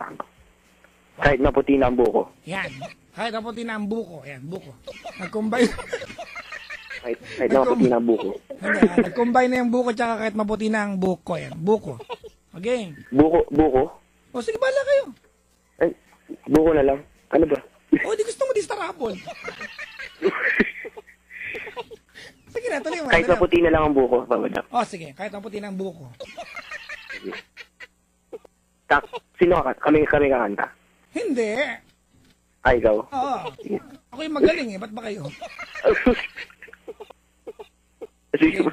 Kahit maputi na ang buko. Yan. Kahit maputi na ang buko. Yan, buko. Nag-combine. Kahit maputi na ang buko. Hindi, nag-combine na yung buko tsaka kahit maputi na ang buko. Yan, buko. Again. Buko? O, sige, bala kayo. Ay, buko na lang. Ano ba? O, di gusto mo distarapol. Sige na, tuloy mo. Kahit maputi na lang ang buko, babada. O, sige, kahit maputi na ang buko. Sino ka? Kami kakanta? Hindi. Ikaw? Oo. Ako yung magaling eh. Ba't ba kayo? Sige po.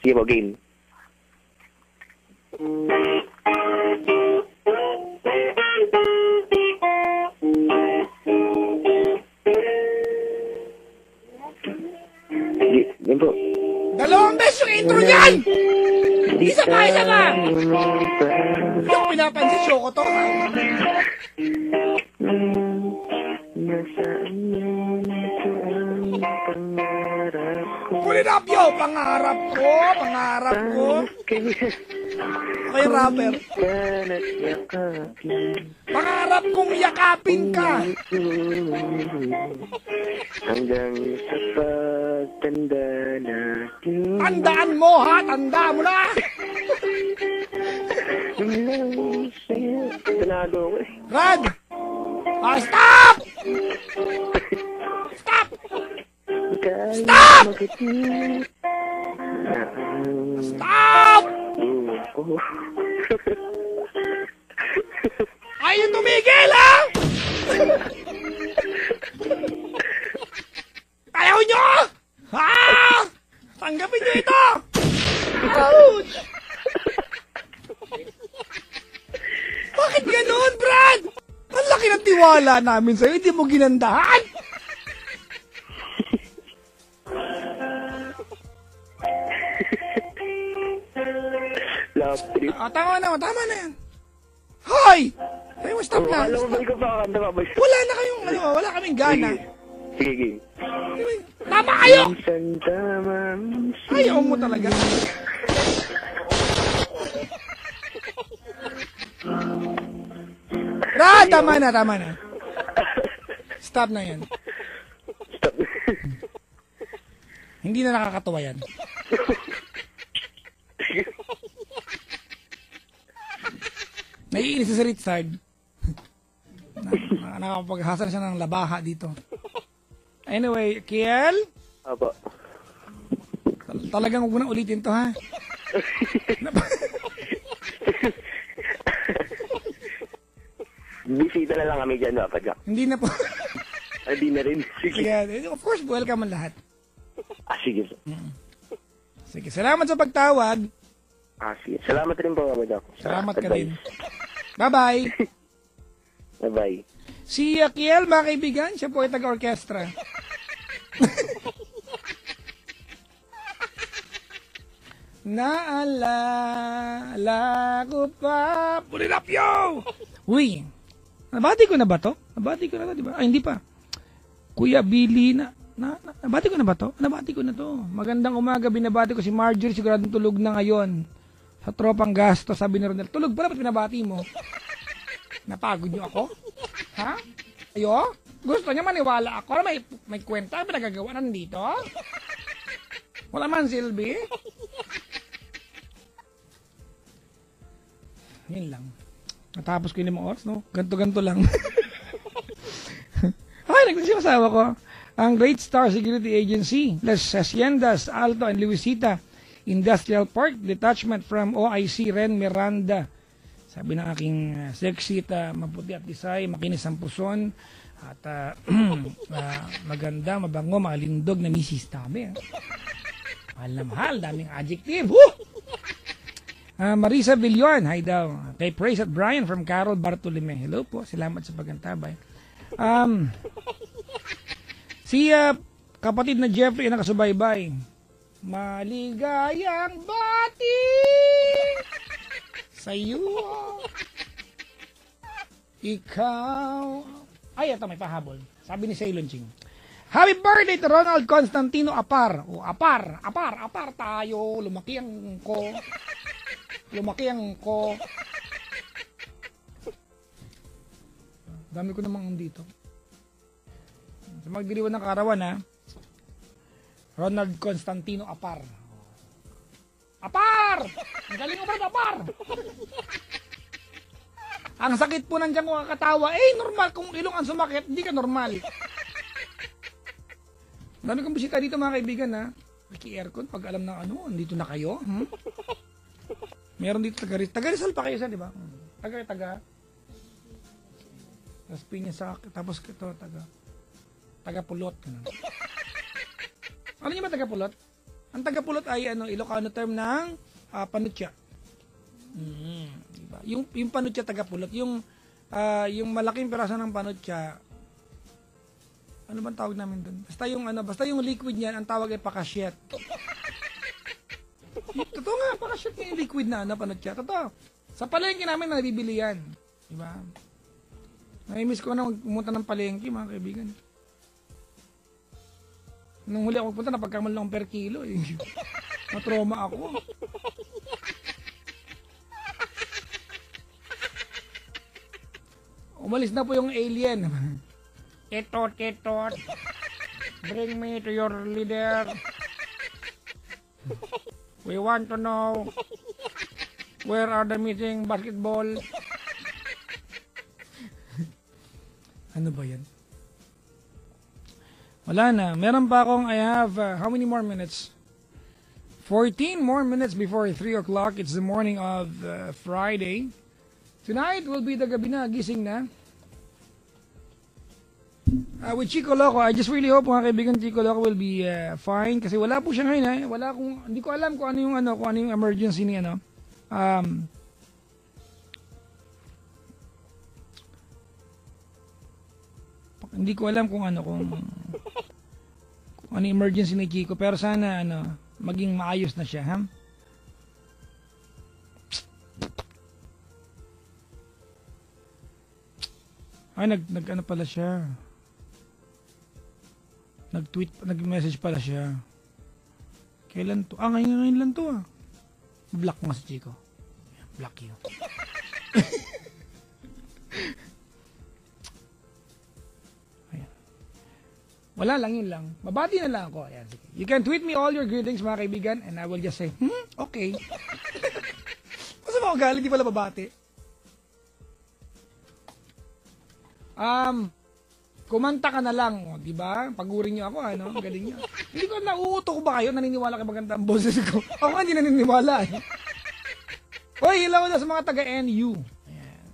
Sige po, game. Game po. 2 beses yung intro niyan! Isa pa, isa pa! Hindi ako pinapansin, show ko to. Pull it up, yo! Pangarap ko, pangarap ko. Okay, rapper. Pangarap kong yakapin ka. Hanggang sa pagtanda natin. Tandaan mo, ha? Tanda mo na. Tanado ko eh. Brad! Stop! Stop! Stop! Stop! Ayaw tumigil, ha? Ayaw nyo! Ha? Tanggapin nyo ito! Ouch! Bakit ganun, Brad? Ang laki ng tiwala namin sa'yo, hindi mo ginandahan! Love trip. Tama na yan. Hoy! Sabi mo, stop na. Alam mo ba ikaw pa kakanta ka ba? Wala na kayong, wala kaming gana. Sige. Tama kayo! Minsan tama, minsan. Ayaw mo talaga. Tama na. Stop na yan. Stop. Hindi na nakakatuwa yan. Naiinis si Richard. Nakapaghasan siya ng labaha dito. Anyway, Kiel? Apo. Talagang huwag mo na ulitin to, ha? Bisita na lang kami dyan, Papa Jack. Hindi na po. Hindi na rin. Sige. Sige, of course, welcome ang lahat. Sige. Sige, salamat sa pagtawag. Sige. Salamat rin po, Papa Jack. Salamat ka rin. Bye-bye. Bye-bye. Si Kiel, mga kaibigan, siya po ay taga-orkestra. Naalala ko pa. Pull it up, yo! Uy, nabati ko na ba to? Di ba? Ay, hindi pa. Kuya Billy, nabati ko na ba to? Nabati ko na to. Magandang umaga, binabati ko si Marjorie, siguradong tulog na ngayon. Sa tropang gasto, sabi ni Ronel. Tulog ba? Ba't binabati mo? Napagod niyo ako? Ha? Ayo? Gusto niya maniwala ako? May kwenta ba nagagawa nandito? Wala man, Silby. Yun lang. Natapos ko yung 5 oras, no? Ganto-ganto lang. Ay, nagtasi yung asawa ko. Ang Great Star Security Agency, Las Haciendas, Alto, and Luisita Industrial Park, detachment from OIC Ren Miranda. Sabi ng aking sexy, maputi at disay, makinis ang puson, at maganda, mabango, makalindog na misis tabi. Mahal na mahal, daming adjective. Woo! Marisa Villon, hi daw. Kay Praise at Brian from Carol Bartolome. Hello po, salamat sa pagantabay. Si kapatid na Jeffrey na nakasubaybay. Maligayang bati sa iyo. Ikaw. Ay, ito may pahabol. Sabi ni Ceylon Ching. Happy birthday to Ronald Constantino Apar. O, apar tayo. Lumaki ang ko. Dami ko namang dito. Sa magdiriwan ng karawan, ha? Ronald Constantino Apar. Apar! Ang galing mo ba, Apar? Ang sakit po nandiyan kung kakatawa. Normal. Kung ilong ang sumakit, hindi ka normal. Dami kong bisita dito, mga kaibigan, ha? Naki-aircon, pag alam na andito na kayo. Meron dito taga Rizal pa kayo sa, di ba? Taga. Tapos Piñasak, tapos ito, taga Pulot. Ano niyo ba taga Pulot? Ang taga Pulot ay Ilocano term ng panutya. Diba? Yung panutya taga Pulot, yung malaking piraso ng panutya, ano bang tawag namin doon? Basta yung liquid niyan, ang tawag ay pakasyet. Totoo nga, pakashoot niya yung liquid na napanood siya. Totoo. Sa palengke namin, nabibili yan. Diba? Nai-miss ko na pumunta ng palengke, mga kaibigan. Nung huli ako punta, napagkamal lang per kilo. Eh. Na-trauma ako. Umalis na po yung alien. Tetot. Bring me to your leader. We want to know where are the missing basketball. Ano ba yan? Wala na. Meron pa akong, I have, how many more minutes? 14 more minutes before 3 o'clock. It's the morning of Friday. Tonight will be the gabi na, gising na. With Chico Loco, I just really hope mga kaibigan Chico Loco will be fine kasi wala po siya ngayon hindi ko alam kung ano yung emergency ni hindi ko alam kung ano emergency ni Chico pero sana maging maayos na siya, ha? Ay nag pala siya. Nag-message pala siya. Kailan to? Ngayon lang to Block mo si Chico. Block you. Ayan. Wala lang, yun lang. Mabati na lang ako. Ayan, sige. You can tweet me all your greetings mga kaibigan and I will just say, okay. Masama ko galit, di pala babati. Kumanta ka na lang, di ba? Pagurin niyo ako, galing niyo. Hindi ko nauuto ko ba kayo, naniniwala kayo maganda ang boses ko. Ako nga hindi naniniwala Hoy, hello na sa mga taga-NU. Ayan.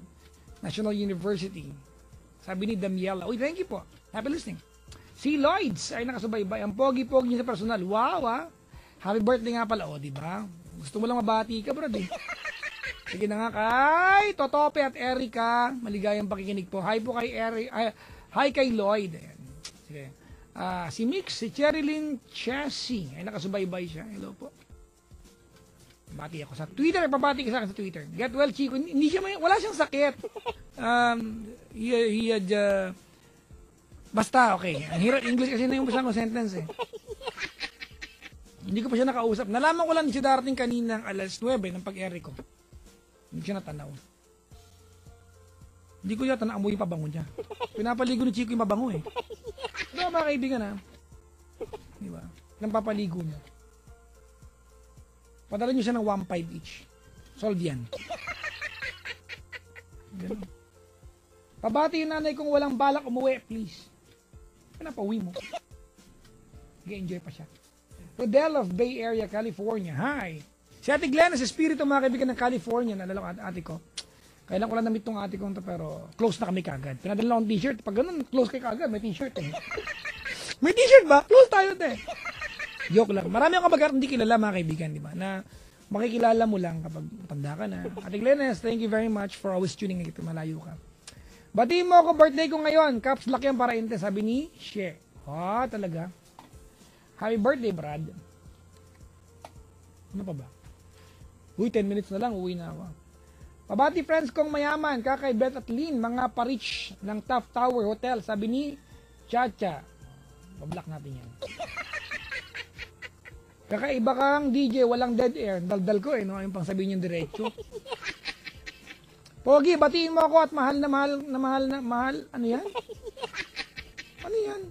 National University. Sabi ni Damiela. Uy, thank you po. Happy listening. Si Lloyds ay nakasubaybay. Ang pogi-pogi niya sa personal. Wow, Happy birthday nga pala. Di ba? Gusto mo lang mabati ka, bro, Sige na nga kay Totope at Erica. Maligayang pakikinig po. Hi po kay Erica. Hi kay Lloyd. Ayan. Sige. Si Mix, si Cherilyn Chessy. Ay nakasubaybay siya. Hello po. Bati ako sa Twitter. Pabati ka sa akin sa Twitter. Get well, Chico. Hindi siya wala siyang sakit. He had basta, okay. Ang hirap English kasi na yung basang sentence Hindi ko pa siya nakausap. Nalaman ko lang siya darating kanina alas 9 ng pag-ere ko. Hindi siya natanaw. Hindi ko yata naamoy yung pabango niya. Pinapaligo ni Chico yung pabango Diba mga kaibigan Diba? Nang papaligo niya. Padala niyo siya ng 1.5 each. Solve yan. Ganun. Pabati yung nanay kung walang balak umuwi, please. Pinapauwi mo. Nag-enjoy pa siya. Rodel of Bay Area, California. Hi! Si Ate Glenn, sa espiritu mga kaibigan ng California, nalala ko ate ko. Kailan ko lang na-meet tong ate ko pero close na kami kagad. Pinadala akong t-shirt. Pag ganun, close kayo kagad. May t-shirt May t-shirt ba? Close tayo Joke lang. Marami akong kabagat hindi kilala mga kaibigan, di ba? Na makikilala mo lang kapag tanda ka na. Ate Glennes, thank you very much for always tuning in. Malayo ka. Batiin mo ako birthday ko ngayon. Caps lock yan para inte. Sabi ni She. Talaga. Happy birthday, Brad. Ano pa ba? Uy, 10 minutes na lang. Uwi na ako. Pabati friends kong mayaman, kakay Beth at Lynn, mga parich ng Taft Tower Hotel, sabi ni Chacha. Pablock natin yan. Kakaiba kang DJ, walang dead air. Daldal ko Yung pang sabihin yung diretso. Pogi, batiin mo ako at mahal. Ano yan? Ano yan?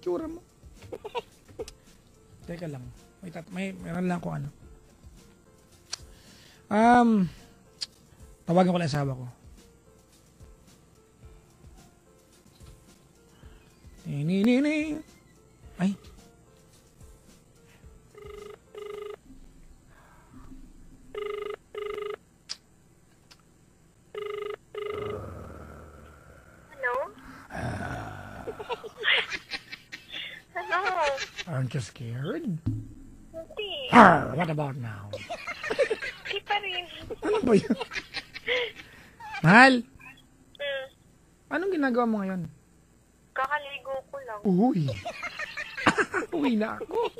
Tsura mo. Teka lang. Meron lang ako tawagan ko lang asawa ko. Ay. Hello? Hello? Aren't you scared? Hindi. What about now? Hindi pa rin. Ano ba yun? Mahal? Anong ginagawa mo ngayon? Kakaligo ko lang. Uy. Uwi na ako.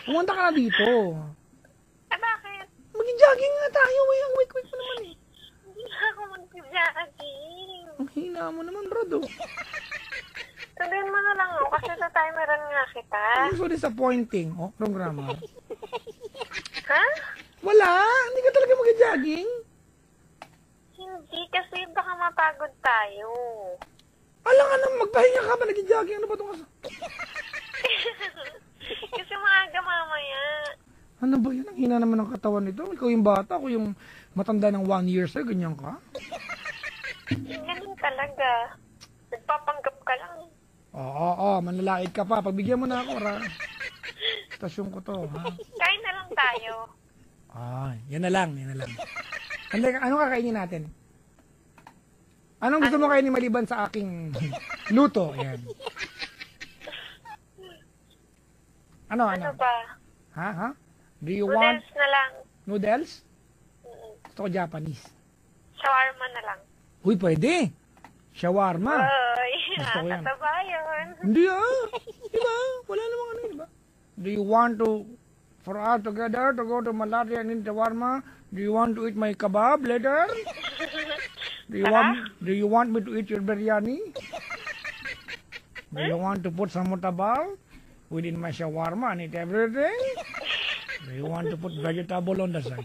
Pumunta ka na dito. Mag-jogging nga tayo. Ang wake-wake mo naman eh. Hindi na ako mag-jogging. Ang hina mo naman, brado. Tuloy mo na lang ako kasi sa timeran nga kita. Ang so disappointing. Oh, wrong grammar. Ha? Wala. Hindi ka talaga mag-jogging. Hindi kasi baka mapagod tayo. Alam ka na, magpahinga ka ba? Nag-jogging. Ano ba itong Kasi maaga mamaya. Ano ba yun? Ang hina naman ng katawan nito. Ikaw yung bata. Ako yung matanda ng 1 year sa'yo. Ganyan ka? Ganun talaga. Nagpapanggap ka lang. Oo. Manlalait ka pa. Pagbigyan mo na ako, Stasyon ko to, ha? Kain na lang tayo. Yan na lang. Ano kakainin natin? Anong gusto mo kainin maliban sa aking luto? Ayan. Ano? Ano ba? Ha? Do you want Noodles na lang. noodles? Gusto ko Japanese. Shawarma na lang. Uy, pwede. Shawarma. Ay, Gusto ko yan. tataba yun. Hindi Diba? Wala namang ano, diba? Do you want to, for us together, to go to Malaria and eat shawarma? Do you want to eat my kebab later? Do you want me to eat your biryani? Do you want to put some mutabal within my shawarma and eat everything? Do you want to put vegetable on the side?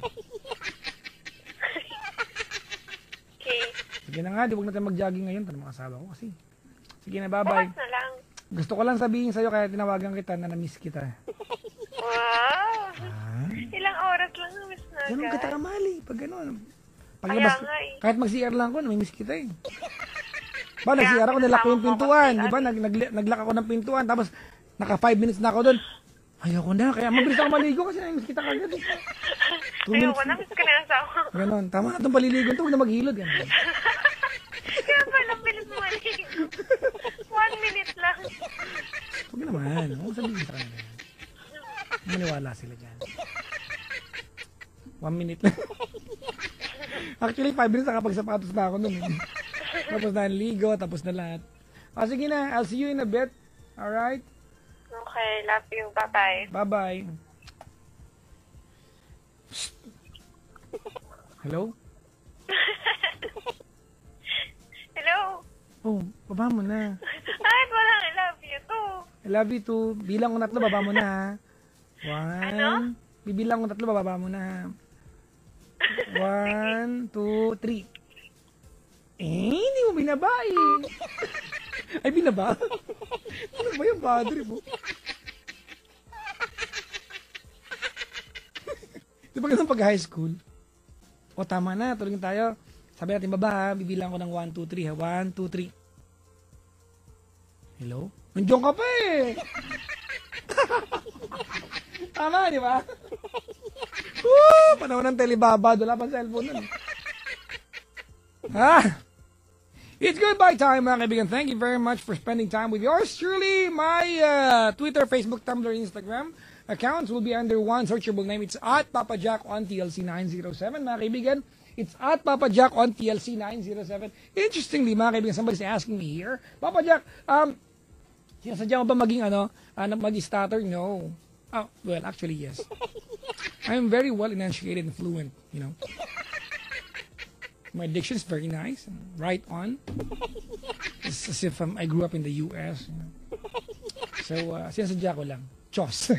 Okay. Sige na nga, di wag natin mag-jogging ngayon. Tanong mga asawa ko kasi. Sige na, bye-bye. Bukas na lang. Gusto ko lang sabihin sa'yo kaya tinawagan kita na na-miss kita. Wow. Ah? Ilang oras lang na-miss na Ganun agad. ka takamali. Pag gano'n. Kaya nga eh. Kahit mag-CR lang ko, namimiss kita eh. Ba, nag-CR ako, nilak ko yung pintuan. Di ba, naglak ako ng pintuan. Tapos, naka 5 minutes na ako doon. Ayoko na, kaya mabilis ako maligo kasi namimiss kita kagad eh. 2 minutes. Ayoko na, miss ka na yung asawa ko. Ganon. Tama na itong paliligo ito, huwag na maghilod. Ganon. Kaya pala, bilis mo maligo. 1 minute lang. Huwag naman. Huwag sabihin sa kanila. Maniwala sila dyan. 1 minute lang. Actually, 5 minutes nakapagsapatos na ako nun. Tapos na ang ligo, tapos na lahat. Sige na, I'll see you in a bit. Alright? Okay, love you. Bye-bye. Bye-bye. Hello? Hello? Oh, baba mo na. Ay, walang I love you too. I love you too. Bilang ko 3, baba mo na ha. 1. Ano? Bibilang ko 3, baba mo na ha. 1, 2, 3. Hindi mo binaba eh. Ay, binaba? Ano ba yung bad trip mo? Di ba ganun pag high school? O tama na, tulungin tayo. Sabi natin baba ha, bibilang ko ng 1, 2, 3 ha. 1, 2, 3. Hello? Nandiyan ka pa eh. Tama, di ba? Woo! Panahon ng telebaba, wala pang cellphone nun. It's goodbye time, mga kaibigan. Thank you very much for spending time with yours. Truly, my Twitter, Facebook, Tumblr, Instagram accounts will be under one searchable name. It's at Papa Jack on TLC907, mga kaibigan. It's at Papa Jack on TLC907. Interestingly, mga kaibigan, somebody's asking me here, Papa Jack, sinasadya mo ba maging mag-stutter? No. Oh, well, actually, yes. I'm very well enunciated and fluent, you know. My diction is very nice, right on. It's as if I grew up in the US. You know. So, sinasadya ko lang. Chos.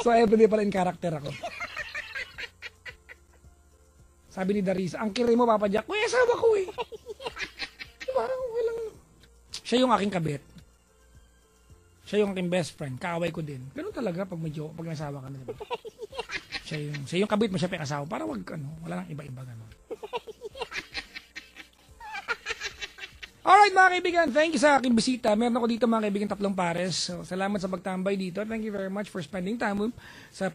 So, everyday pala in character ako. Sabi ni Darisa, ang kiri mo, Papa Jack, uy, asawa ko eh. Parang okay lang. Siya yung aking kabit. Siya yung aking best friend. Kaaway ko din. Ganun talaga pag nasawa ka na. Diba? Siya yung kabit mo, siya pa yung asawa. Para wala nang iba-iba gano'n. Alright mga kaibigan, thank you sa aking bisita. Meron ako dito mga kaibigan 3 pares. So, salamat sa pagtambay dito. Thank you very much for spending time sa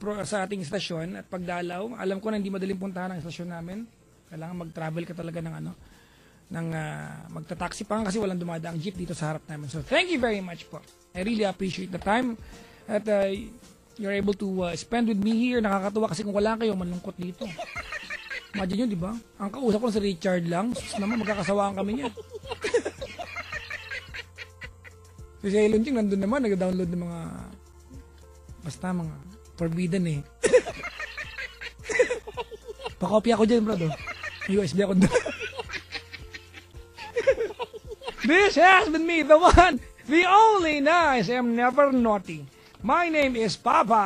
ating istasyon at pagdalaw. Alam ko na hindi madaling puntahan ang istasyon namin. Kailangan mag-travel ka talaga ng magta-taxi pa kasi walang dumadaang jeep dito sa harap namin. So thank you very much po. I really appreciate the time at you're able to spend with me here. Nakakatuwa kasi kung wala kayo, malungkot dito. Imagine yun, di ba? Ang kausap ko si Richard lang. Sus naman, magkakasawaan kami niya. Si Elon Ching nandun naman, nag-download ng mga Forbidden eh. Pakopya ko dyan, bro. USB ako doon. This has been me, the one, the only nice, I'm never naughty. My name is Papa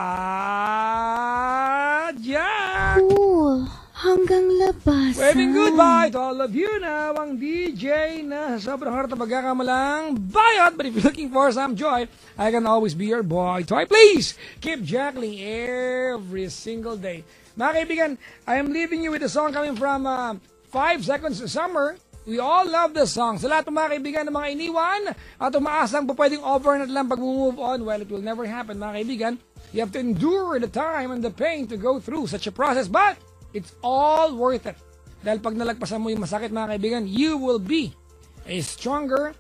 Jack. Cool. Hanggang labasan. Waving goodbye to all of you now, ang DJ na sobrang harap na pagkakamalang bayad. But if you're looking for some joy, I can always be your boy toy. Please, keep jackling every single day. Mga kaibigan, I am leaving you with a song coming from 5 Seconds to Summer. We all love this song. Sa lahat ng mga kaibigan ng mga iniwan at umaasang po pwedeng over na lang pag move on, well, it will never happen, mga kaibigan. You have to endure the time and the pain to go through such a process, but it's all worth it. Dahil pag nalagpasan mo yung masakit, mga kaibigan, you will be a stronger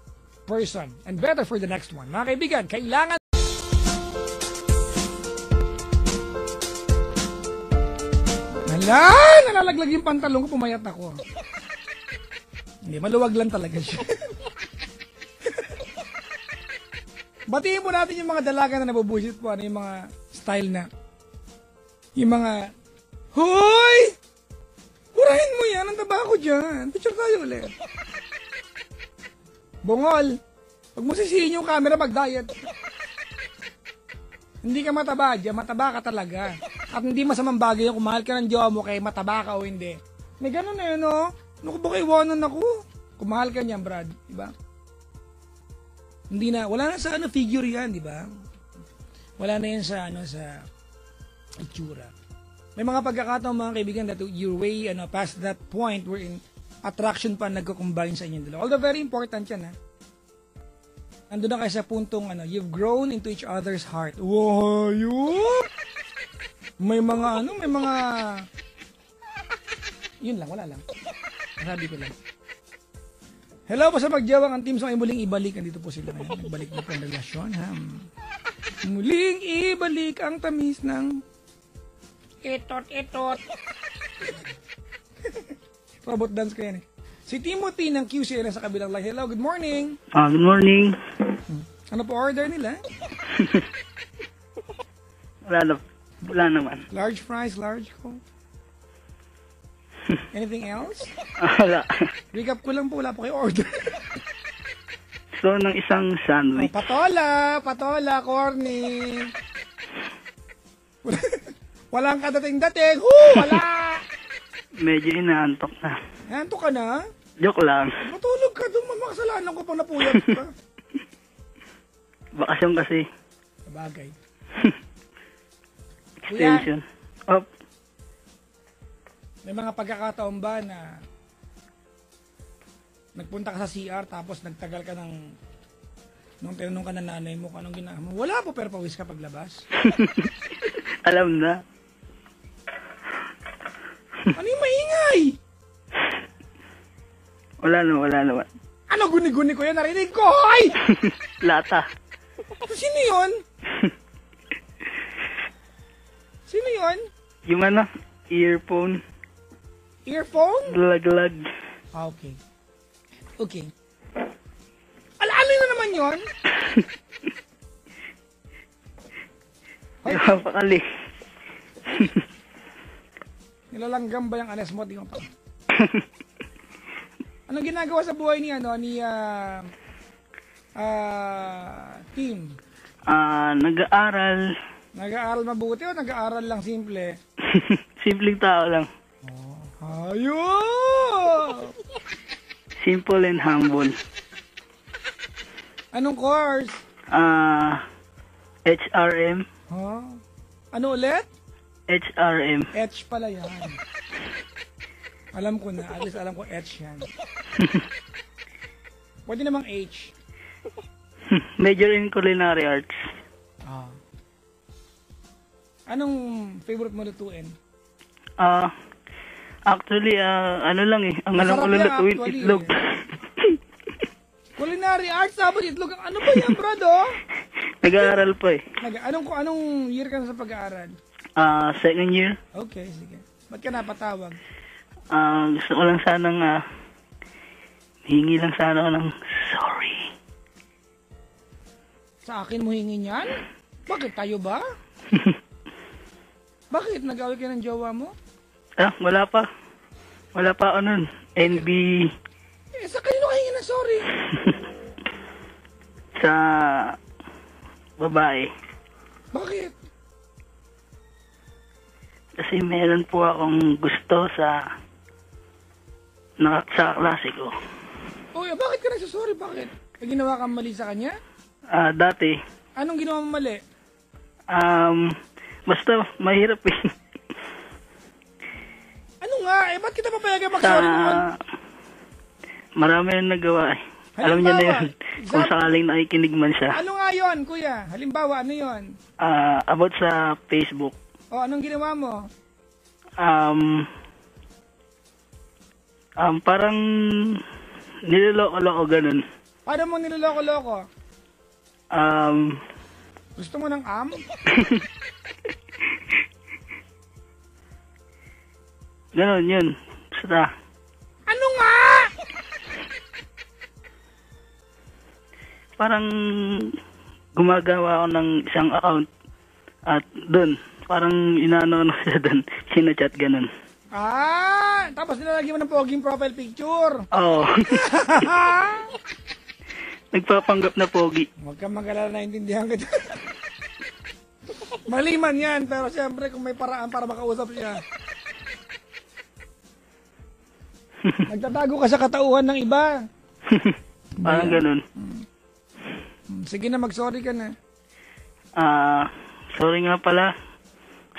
person and better for the next one. Mga kaibigan, kailangan nalalaglag yung pantalon ko, pumayat ako. Hindi, maluwag lang talaga siya. Batiin po natin yung mga dalaga na nabubusit po, ano yung mga style na, yung mga, hoy! Purahin mo yan, ang taba ko dyan. Picture tayo ulit. Bungol, pag mo sisihin yung camera, mag-diet. Hindi ka mataba dyan, mataba ka talaga. At hindi masamang bagay yung kung mahal ka ng jowa mo, kaya mataba ka o hindi. May ganun na yun, no? Naku ba kay iwanan ako? Kung mahal ka niyan, Brad, di ba? Hindi na, wala na sa figure yan, di ba? Wala na yan sa, sa itsura. May mga pagkakataon, mga kaibigan, that you're way, past that point wherein attraction pa nagko-combine sa inyong dalawa. Although very important yan, ha? Ando na kayo sa puntong, you've grown into each other's heart. Wow, may mga, yun lang, wala lang. Sabi ko lang. Hello po sa magjawang ang team song ay muling ibalik. Andito po sila ngayon. Nagbalik na po ang relasyon. Ha? Muling ibalik ang tamis ng itot. Robot dance ko yan eh. Si Timothy ng QCN sa kabilang line. Hello, good morning. Good morning. Ano po order nila? Wala naman. Large fries, large coke. Anything else? Wala. Recap ko lang po, wala po kayo order. So, ng isang sandwich. Patola, corny. Walang kadating-dating. Wala! Medyo inaantok na. Nanto ka na? Joke lang. Matulog ka doon, makasalanan ko pang napuyat ka. Bakasyon kasi. Sabagay. Extension. Up. May mga pagkakataon ba na nagpunta ka sa CR tapos nagtagal ka nung tinanong ka ng nanay mo kung anong ginagawa mo? Wala po, pero pawis ka paglabas. Alam na. Ano yung maingay? Wala naman. Ano guni-guni ko yan? Narinig ko, hoy! Lata. Sino yun? Sino yun? Yung earphone. Earphone? Lag. Okay. Ano na naman yun? Napakali. Nilalanggam ba yung anes mo? Di ko pa. Anong ginagawa sa buhay ni Team? Nag-aaral. Nag-aaral mabuti o nag-aaral lang simple? Simpleng tao lang. Ayun! Simple and humble. Anong course? HRM. Huh? Ano ulit? HRM. H pala yan. Alam ko na. At least alam ko H yan. Pwede namang H. Major in culinary arts. Anong favorite mo lutuin? Actually, ano lang eh. Ang alam ko lang lutuin, itlog. Culinary arts, tapos itlog. Ano ba yan, brad, Nag-aaral pa eh. Anong year ka na sa pag-aaral? Second year. Okay, sige. Ba't ka napatawag? Gusto ko lang sanang, hingi lang sana ako ng sorry. Sa akin mo hingi niyan? Bakit tayo ba? Bakit? Nag-away ka ng jowa mo? Wala pa. Wala pa ako nun. NB Sa kanino ka hingi ng sorry? sa babae. Bakit? Kasi meron po akong gusto sa klase ko. Bakit ka nagsasorry? Bakit? May ginawa kang mali sa kanya? Dati, Anong ginawa mo mali? basta mahirap eh. Ano nga? Ba't kita papayagan mag-sorry naman? Marami na nagawa eh. Alam niya na yun. Kung sakaling nakikinig man siya. Ano nga yon, kuya? Halimbawa, ano yon? About sa Facebook. Anong ginawa mo? Parang niloloko-loko ganun. Paano mo niloloko-loko? Gusto mo ng Ganun yun. Basta. Ano nga? Parang gumagawa ako ng isang account at dun, parang inaano siya dun, sinachat ganun. Tapos nilalagyan mo ng poging profile picture. Oo. Nagpapanggap na pogi. Huwag kang mag-alala, naintindihan kita. Mali man yan, pero siyempre kung may paraan para makausap siya. Nagtatago ka sa katauhan ng iba. Parang ganun. Sige na, mag-sorry ka na. Sorry nga pala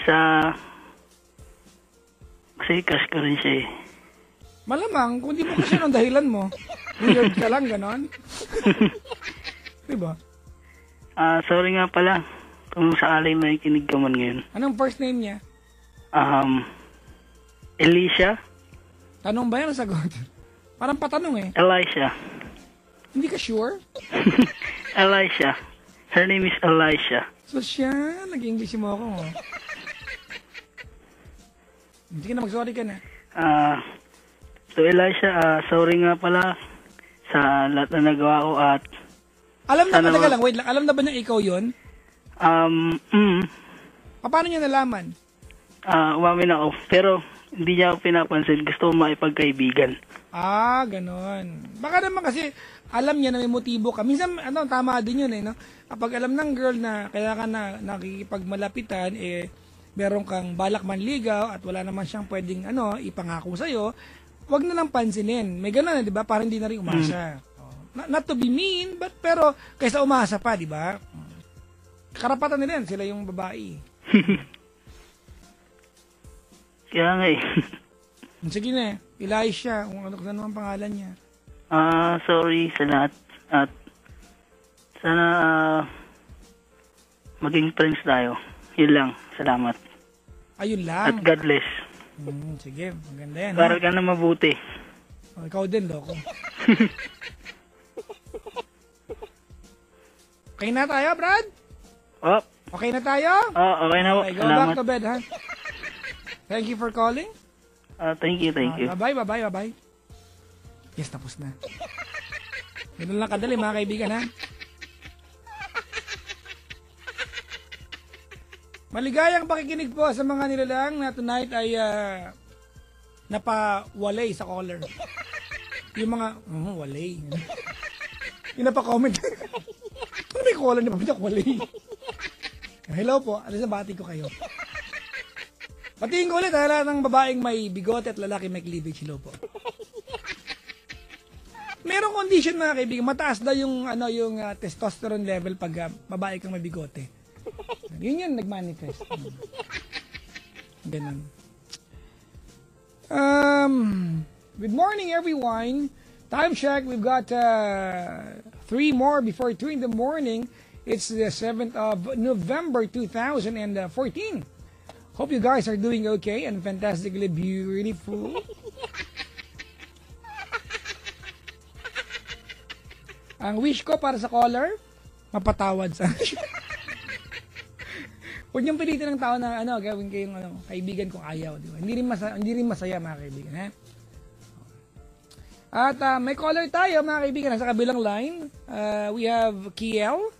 sa... Kasi crush ko rin siya eh. Malamang, kung di mo kasi ng dahilan mo. Weird ka lang, ganon. Diba? Sorry nga pala kung sakaling may kinig ka man ngayon. Anong first name niya? Alicia? Tanong ba yan ang sagot? Parang patanong eh. Elisha. Hindi ka sure? Elisha. Her name is Elisha. So siya, nag-English mo ako. Sige na, mag-sorry ka na. So Elisha, sorry nga pala sa lahat na nagawa ko at... Alam na ba, lang, wait lang, alam na ba niya ikaw yun? Paano niya nalaman? Umamin ako, pero hindi niya ako pinapansin. Gusto ko maipagkaibigan. Ganon. Baka naman kasi alam niya na may motibo ka. Minsan, tama din yun eh, no? Kapag alam ng girl na kaya ka na nakikipagmalapitan, meron kang balak manligaw at wala naman siyang pwedeng, ipangako sa'yo, wag na lang pansinin. May ganon na, di ba? Para hindi na rin umasa. Not to be mean, but pero kaysa umasa pa, di ba? Karapatan nila yan, sila yung babae. Kaya nga eh. Sige na, Elisha, kung ano naman pangalan niya. Sorry sa lahat at sana maging friends tayo. Yun lang, salamat. Ayun lang. At God bless. Sige, maganda yan. Para ka na mabuti. Ikaw din, loko. Okay na tayo, Brad? Okay na tayo? Okay na po. Okay, go back to bed, ha? Thank you for calling. Thank you. Bye-bye. Yes, tapos na. Ganun lang kadali, mga kaibigan, ha? Maligayang pakikinig po sa mga nilalang na tonight ay napawalay sa caller. Yung mga, walay. Yung napaka-comment. Ano may caller na walay? Hello po, alas na bati ko kayo. Batiin ko ulit, lahat ng babaeng may bigote at lalaki may cleavage. Hello po. Merong condition, mga kaibigan, mataas daw yung testosterone level pag babae kang may bigote. Yun yun, nag-manifest. Ganun. Good morning, everyone. Time check, we've got 3 more before 2 in the morning. It's the 7th of November 2014. Hope you guys are doing okay and fantastically beautiful. Ang wish ko para sa caller, mapatawad sa Huwag niyong pilitin ng tao na gawin kayong kaibigan kung ayaw, di ba? Hindi rin masaya, mga kaibigan, ha? At may caller tayo, mga kaibigan, nasa kabilang line. We have Kiel.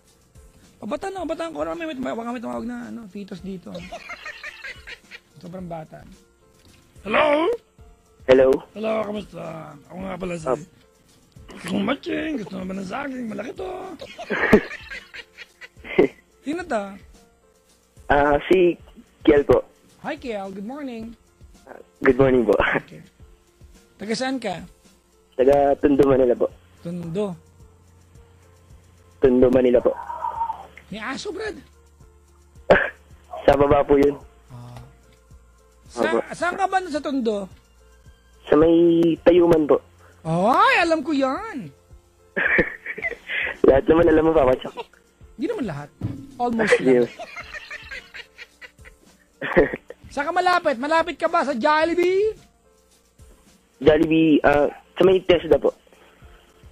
Bataan ko, may tumawag na fetus dito. Sobrang bata. Hello? Hello? Hello, kamusta? Ako nga pala si... Gusto kong matching, gusto naman ng saging, malaki to. Sino to? Si Kiel po. Hi, Kiel. Good morning. Good morning po. Okay. Taga saan ka? Taga Tondo, Manila po. Tondo. Tondo, Manila po. May aso, Brad. Sa baba po yun. Saan ka ba sa Tondo? Sa may Tayuman po. Ay, alam ko yan. Lahat naman alam mo, Papa Chok. Hindi naman lahat. Almost lang. Saan ka malapit? Malapit ka ba sa Jollibee? Jollibee, sa may Tesla po.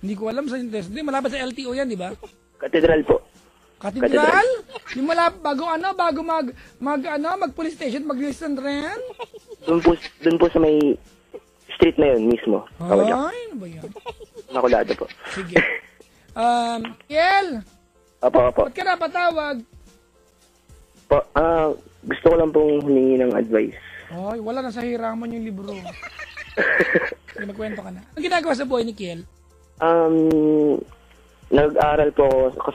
Hindi ko alam sa Intes. Hindi, malapit sa LTO yan, di ba? Katedral po. Katedral? Yung malapit, bago mag police station, mag-listen rin? Doon po sa may street na yun mismo. Papa Chok. Ay, ano ba yan? Makulado po. Sige. Kiel, Opo. ba't ka napatawag? Po, gusto ko lang pong humingi ng advice. Ay, wala na sa hiraman yung libro. Sige, magkwento ka na. Ang ginagawa sa buhay ni Kiel? Nag-aaral po ako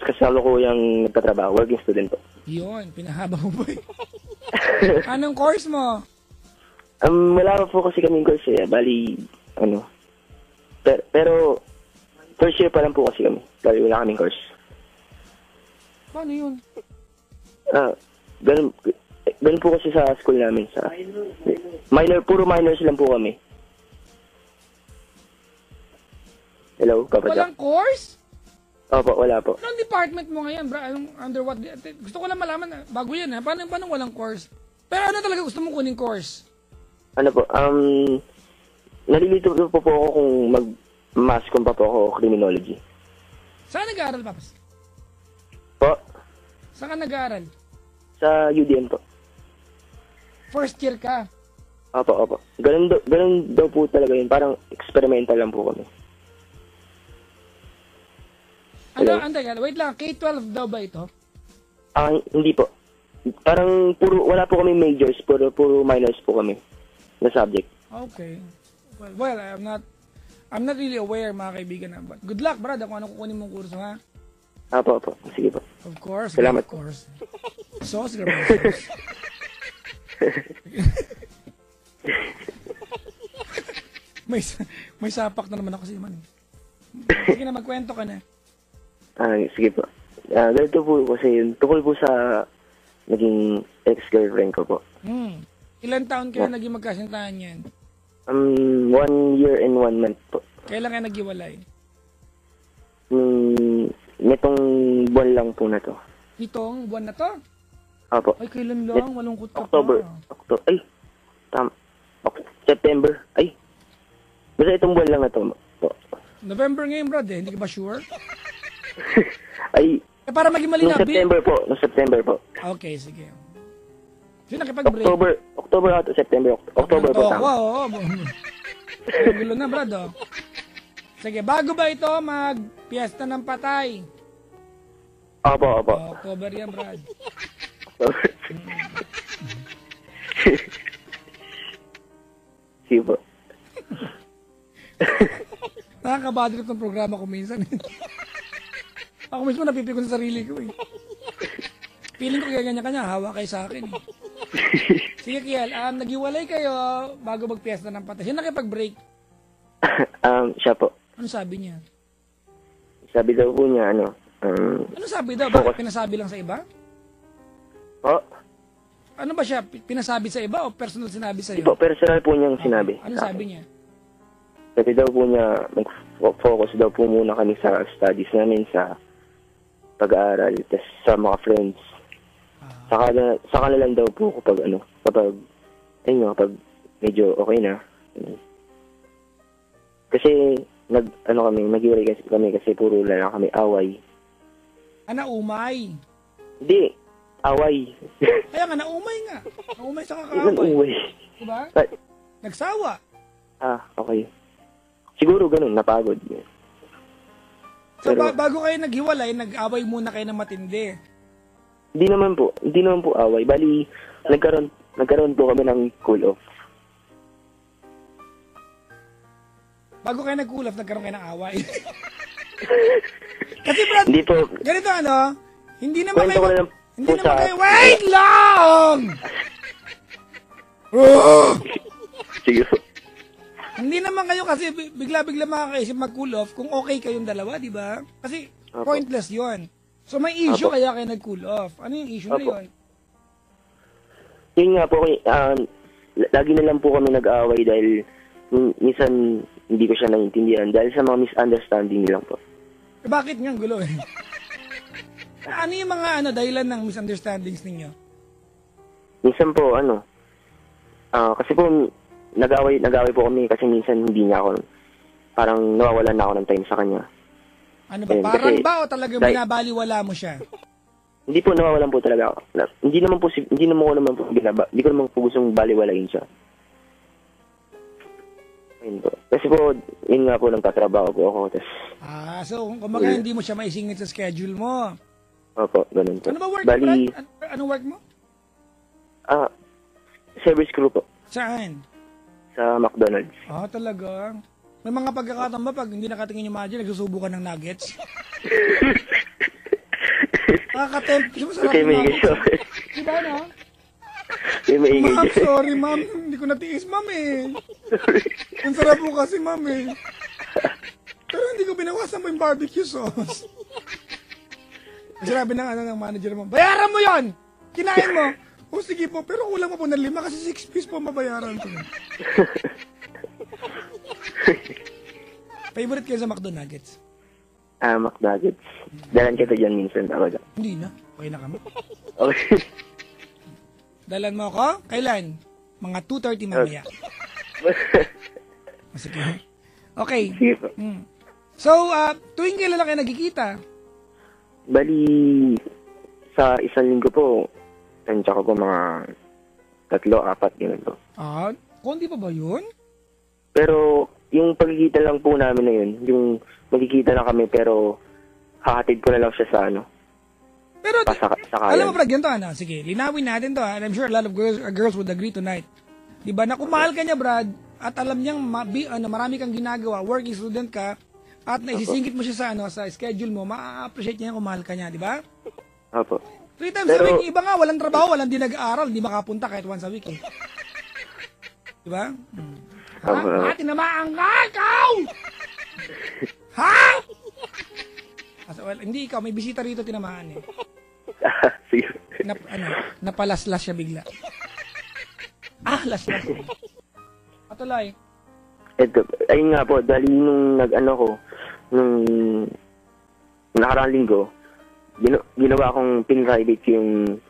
kasi ako yung nagtatrabaho, working student po. Yun, pinahaba mo ba? Anong course mo? Wala pa po kasi kaming course eh. Bali, pero first year pa lang po kasi kami. Bali, wala kaming course. Paano yun? Ganun po kasi sa school namin. Puro minors lang po kami. Hello, Papa Jack. Walang course? Opo, wala po. Anong department mo ngayon, bro? Under what? Gusto ko lang malaman, bago yan ha. Paano walang course? Pero ano talaga gusto mong kuning course? Ano po, nalilito po ako kung mag-mass com pa po ako criminology. Saan nag-aaral, Papas? Po? Saan ka nag-aaral? Sa UDM po. First year ka? Opo. Ganun daw po talaga yun. Parang experimental lang po kami. Ano, wait lang, K-12 daw ba ito? Hindi po. Parang wala po kami majors, puro minors po kami na subject. Okay. Well, I'm not really aware, mga kaibigan. But good luck, brad, kung ano kukunin mong kurso, ha? Opo. Sige po. Of course. Salamat. Of course. Sauce, sauce. may sapak na naman ako si Man. Sige na, magkwento ka na. Sige po. Ganito po kasi yun. Tukol po sa naging ex-girlfriend ko po. Ilan taon kayo naging magkasintahan yan? 1 year and 1 month po. Kailan kayo naghiwalay? Nitong buwan lang po na to. Itong buwan na to? Opo. Ay, kailan lang? Malungkot ka October. pa. Ay, September. Ay, basta itong buwan lang na to po. November ngayon, brad, eh. Hindi ka ba sure? Ay, Para maging malinaw. Noong September po. Okay, sige. Sino nakipag-break? October ata, September. October po tama. Oo. Gulo na, brad, oh. Sige, bago ba ito mag-fiesta ng patay? Opo. October yan, brad. Sige po. Nakakabadrip ng programa ko minsan. Ako mismo napipikon sa sarili ko eh. Feeling ko kaya ganyan hawa kayo sa akin eh. Sige, Kiel, naghiwalay kayo bago mag-fiesta ng patay. Sino nakipag-break? Siya po. Ano sabi niya? Sabi daw po niya, ano sabi daw? Bakit pinasabi lang sa iba? Po? Ano ba siya? Pinasabi sa iba o personal sinabi sa iyo? Po, personal po niyang sinabi. Ano sabi niya? Sabi daw po niya, mag-focus daw po muna kami sa studies namin, sa pag-aaral, tas sa mga friends. Saka na lang daw po kapag kapag medyo okay na. Kasi naghiwalay kami kasi puro lang kami away. Naumay. Hindi, away. Kaya nga, naumay nga. Naumay sa kakaaway. Naumay. Diba? Nagsawa. Okay. Siguro ganun, napagod. So, bago kayo naghiwalay, nag-away muna kayo ng matindi. Hindi naman po away. Bali, nagkaroon nagkaroon po kami ng cool off. Bago kayo nag-cool off, nagkaroon kayo ng away. Kasi Brad, Hindi po, ganito hindi naman kwento ko na lang hindi po naman sa... kayo, wait lang! Sige po. Hindi naman kayo kasi bigla-bigla makakaisip mag-cool off kung okay kayong dalawa, di ba? Kasi Apo. pointless yon. So may issue Apo. kaya kayo nag-cool off. Ano yung issue na Apo. yun? Yun nga po, lagi na lang po kami nag-aaway dahil minsan hindi ko siya naiintindihan dahil sa mga misunderstanding lang po. Eh, bakit nga gulo eh? Ano yung mga dahilan ng misunderstandings ninyo? Minsan po, kasi po, nag-away po kami kasi minsan hindi niya ako, parang nawawalan na ako ng time sa kanya. Ano ba? Ayun, Parang kasi- ba o talagang dahil- binabaliwala mo siya? Hindi po nawawalan po talaga ako. Hindi ko naman po gustong baliwalain siya. Ayun po. Kasi po, yun nga po, nagtatrabaho po ako. Tas, So kumbaga hindi mo siya maisingit sa schedule mo. opo, ganun po. Ano ba work mo, Bali, Brad? Anong work mo? service crew po Saan? sa McDonald's. Talaga. May mga pagkakataon ba pag hindi nakatingin yung manager, nagsusubo ka ng nuggets? Nakakatempt. Di ba sarap Okay, yung may nuggets? issue. Di ba, no? May maingay Ma'am, dyan. sorry, ma'am. Hindi ko natiis, ma'am, eh. Ang sarap po kasi, ma'am, eh. Pero hindi ko binawasan po yung barbecue sauce. Sinabi ng manager mo, bayaran mo yon! Kinain mo! O sige po, pero kulang mo po ng 5 kasi 6 piece po mabayaran ko. Favorite kayo sa McDo Nuggets? McNuggets. Dalan kita dyan minsan talaga. Hindi na. Okay na kami. Okay. Dalan mo ako? Kailan? Mga 2:30 mamaya. Sige. Okay. Sige po. So, tuwing kailan na kayo nagkikita? Bali, sa isang linggo po, tansya ko po mga 3-4 yun po. Konti pa ba yun? Pero, yung pagkikita lang po namin na yun, yung magkikita na kami pero hahatid ko na lang siya sa Pero, pasakayan. alam mo Brad, ganito sige, linawin natin to and I'm sure a lot of girls would agree tonight. Diba, na kung mahal ka niya Brad, at alam niyang marami kang ginagawa, working student ka, at naisisingit mo siya sa schedule mo, ma-appreciate niya kung mahal ka niya, di ba? Opo. 3 times a week, iba nga, walang trabaho, walang di nag-aaral, di makapunta kahit once a week eh. Di ba? Ha? Tinamaan ka, ikaw! Ha? Well, hindi ikaw, may bisita rito tinamaan eh. Sige. Napalaslas siya bigla. Laslas. Patuloy. Ito, ayun nga po, dahil nung nung nakaraang linggo, ginawa kong pin-private yung,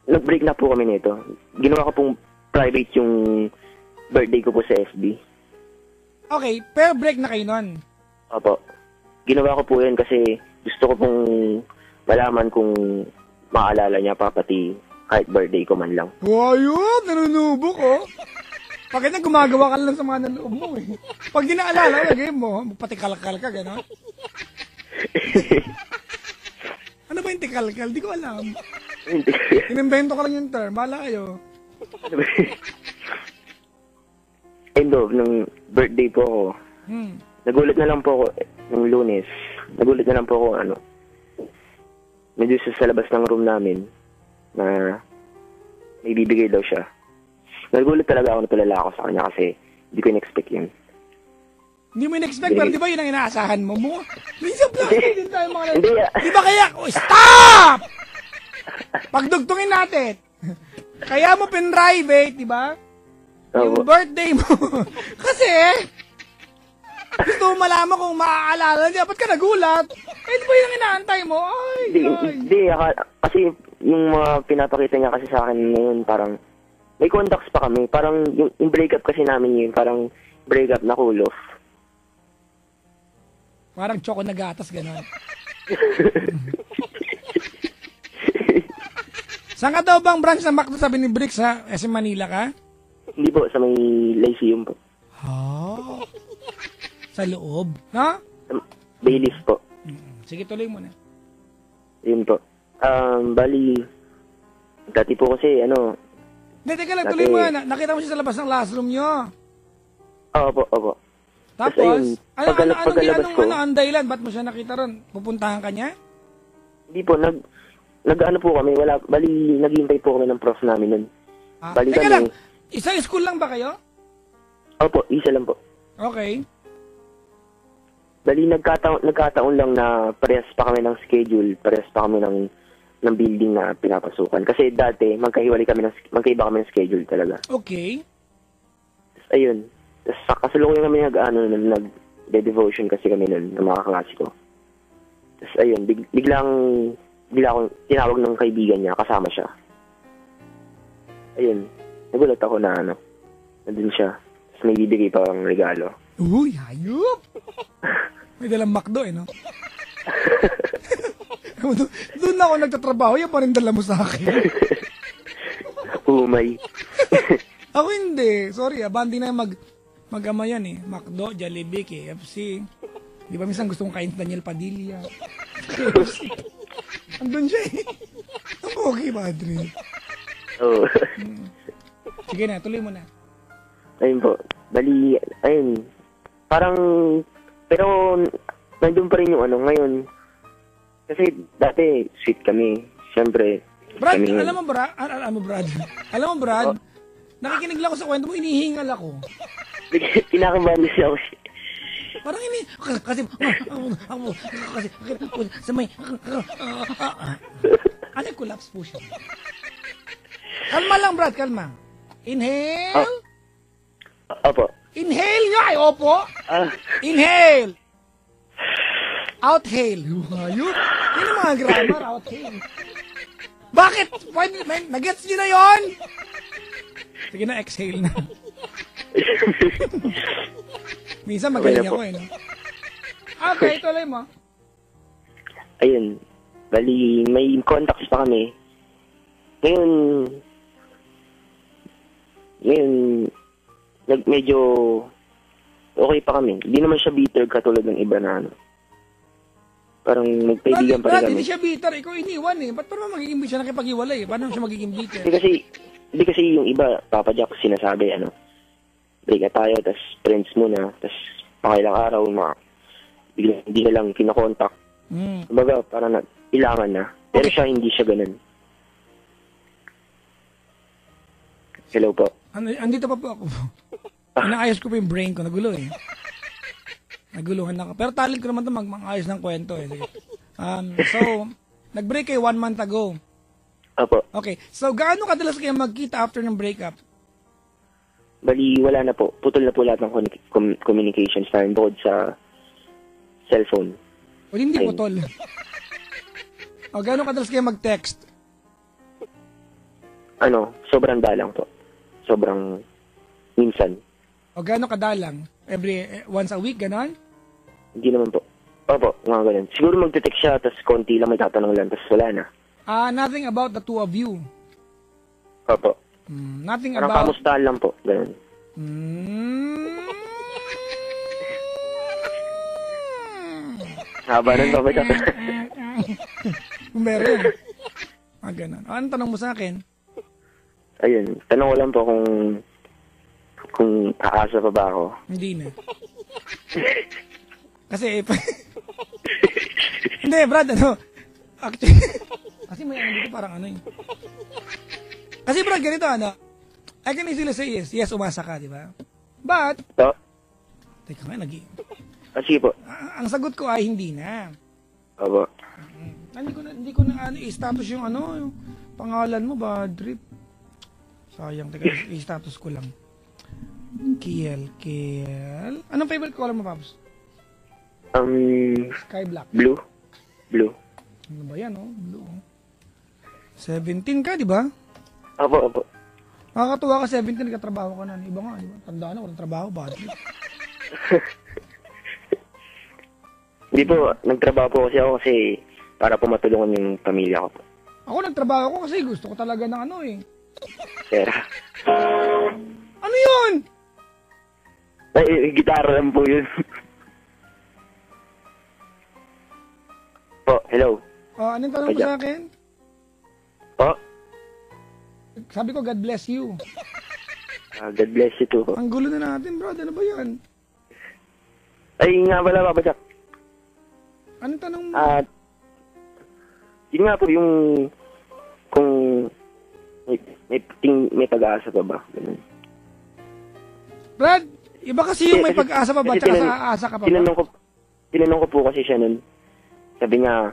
nag-break na po kami nito. Ginawa ko pong private yung birthday ko po sa FB. Okay, pero break na kayo nun. Opo. Ginawa ko po yun kasi gusto ko pong malaman kung maalala niya pa pati kahit birthday ko man lang. Ayun, nanunubok oh. Bakit na gumagawa ka lang sa mga nanloob mo eh. Pag di naalala, lagay mo, pati kalkal ka, gano'n. Ano ba yung tikalkal? Di ko alam. Inimbento ka lang yung term. Bahala kayo. Nung birthday po ako, nagulat na lang po ako nung Lunes. Nagulat na lang po ako, medyo sa labas ng room namin na may bibigay daw siya. Nagulat talaga ako, natulala ako sa kanya kasi hindi ko in-expect yun. Hindi mo in-expect, pero di ba yun ang inaasahan mo? Minsan plastic din tayo mga Hindi, Di ba kaya? Stop! Pagdugtungin natin. Kaya mo pin-private, di ba? Yung birthday mo. Kasi, gusto mo malaman kung maaalala niya. Ba't ka nagulat? Di ba yun ang inaantay mo? Hindi, kasi yung mga pinapakita niya kasi sa akin ngayon, parang may contacts pa kami. Parang yung breakup kasi namin yun, parang breakup na cool off. Parang choco na gatas, gano'n. Saan ka daw bang branch ng McDo sabi ni Bricks ha? SM Manila ka? Hindi po, sa may Lyceum po. Sa loob? Ha? Baylis po. Sige, tuloy mo na. Yun po. Bali, dati po kasi, Hindi, teka lang, tuloy mo na. Nakita mo siya sa labas ng last room nyo. Opo. Tapos, pagkalabas ko, ang dahilan? Ba't mo siya nakita ron? Pupuntahan ka niya? hindi po, nag-ano po kami, bali, naghihintay po kami ng prof namin nun. Bali Teka kami, lang, isang school lang ba kayo? opo, isa lang po. Okay. Bali, nagkataon lang na parehas pa kami ng schedule, parehas pa kami ng building na pinapasukan. Kasi dati, magkaiba kami ng schedule talaga. Okay. Tapos, ayun. Tapos, kasalukuyan kami nag-devotion kasi kami nun, ng mga kaklase ko. Tapos, ayun, bigla akong tinawag ng kaibigan niya, kasama siya. Ayun, nagulat ako na nandun siya. Tapos, may bibigay pa ang regalo. Uy, hayop! May dalang McDo no? Doon ako nagtatrabaho, yan pa rin dala mo sa akin. Umay. Ako hindi. Sorry, bandi na mag-ama yan McDo, Jollibee, KFC. Di ba minsan gusto kong kain si Daniel Padilla? KFC. Andun siya Ang okay, padre. Oo. Sige na, tuloy mo na. Ayun po. Bali, ayun. Parang, pero, nandun pa rin yung ngayon. Kasi, dati, sweet kami. Siyempre, Brad, kami, alam mo, Brad, nakikinig lang ako sa kwento mo, inihingal ako. kinakabahan siya ako. Parang kasi sa may, collapse po siya. Kalma lang, Brad, kalma. Inhale. Opo. Inhale nyo, ay opo. Inhale. Outhale. Ayun. Yun ang mga grammar, outhale. Bakit? Pwede, nagets nyo na yon? Sige na, exhale na. Minsan magaling ako no? Okay, tuloy mo. Ayun. Bali, may contacts pa kami. Ngayon, medyo okay pa kami. Hindi naman siya bitter katulad ng iba na Parang magkaibigan pa rin kami. Hindi siya bitter. Ikaw iniwan Ba't parang magiging siya nakipag-iwalay? Paano siya magiging bitter? Hindi kasi yung iba, Papa Jack, sinasabi, break na tayo, tas friends muna, tas pakailang araw, biglang hindi na lang kinakontak. Kumbaga, parang ilangan na. Pero siya, hindi siya ganun. Hello po. Andito pa po ako. Inaayos ko pa yung brain ko. Nagulo Naguluhan na ako. Pero talent ko naman ito mag-ayos ng kwento Sige. So, nag-break kayo 1 month ago. Apo. Okay. So, gaano kadalas kayo magkita after ng breakup? Bali, wala na po. Putol na po lahat ng communications namin bukod sa cellphone. O hindi putol. O, gaano kadalas kayo mag-text? Sobrang dalang po. Sobrang minsan. O, gaano kadalang? Once a week, ganon? Hindi naman po. Opo, mga ganun. Siguro magte-text siya, tapos konti lang may tatanong lang, tapos wala na. Nothing about the two of you? Opo. Nothing parang about... kamustahan lang po, ganun. Haba nun, Papa Jack. Meron. Ganun. Anong tanong mo sa akin? Ayun, tanong ko lang po kung aasa pa ba ako. Hindi na. Kasi, hindi, Brad, actually, kasi may dito parang Kasi, Brad, ganito, I can easily say yes. Yes, umasa ka, di ba? But, teka nga, sige po. Ang sagot ko ay hindi na. Opo. Hindi ko na i-status yung yung pangalan mo, bad trip. Sayang, teka, i-status ko lang. Kiel. Anong favorite color mo, Paps? Sky black. Blue. Ano ba yan, Blue. 17 ka, di ba? Opo. Nakakatuwa ka, 17, nagkatrabaho ka na. Iba nga, di ba? Tandaan ako, nagtrabaho, bad trip. Hindi po, nagtrabaho po kasi para po matulungan yung pamilya ko po. Ako nagtrabaho ko kasi gusto ko talaga ng Pera. Ano yun? Ay, gitara lang po yun. Po, hello. Anong tanong mo sa akin? Po? Sabi ko, God bless you. God bless you too. Ang gulo na natin, bro. Ano ba yan? Ay, nga pala, Papa Jack. Anong tanong mo? Yun nga po yung kung may pag-asa pa ba? Ganun. Brad, iba kasi yung may pag-asa pa ba? Tsaka sa aasa ka pa ba? Tinanong ko po kasi siya nun. Sabi niya,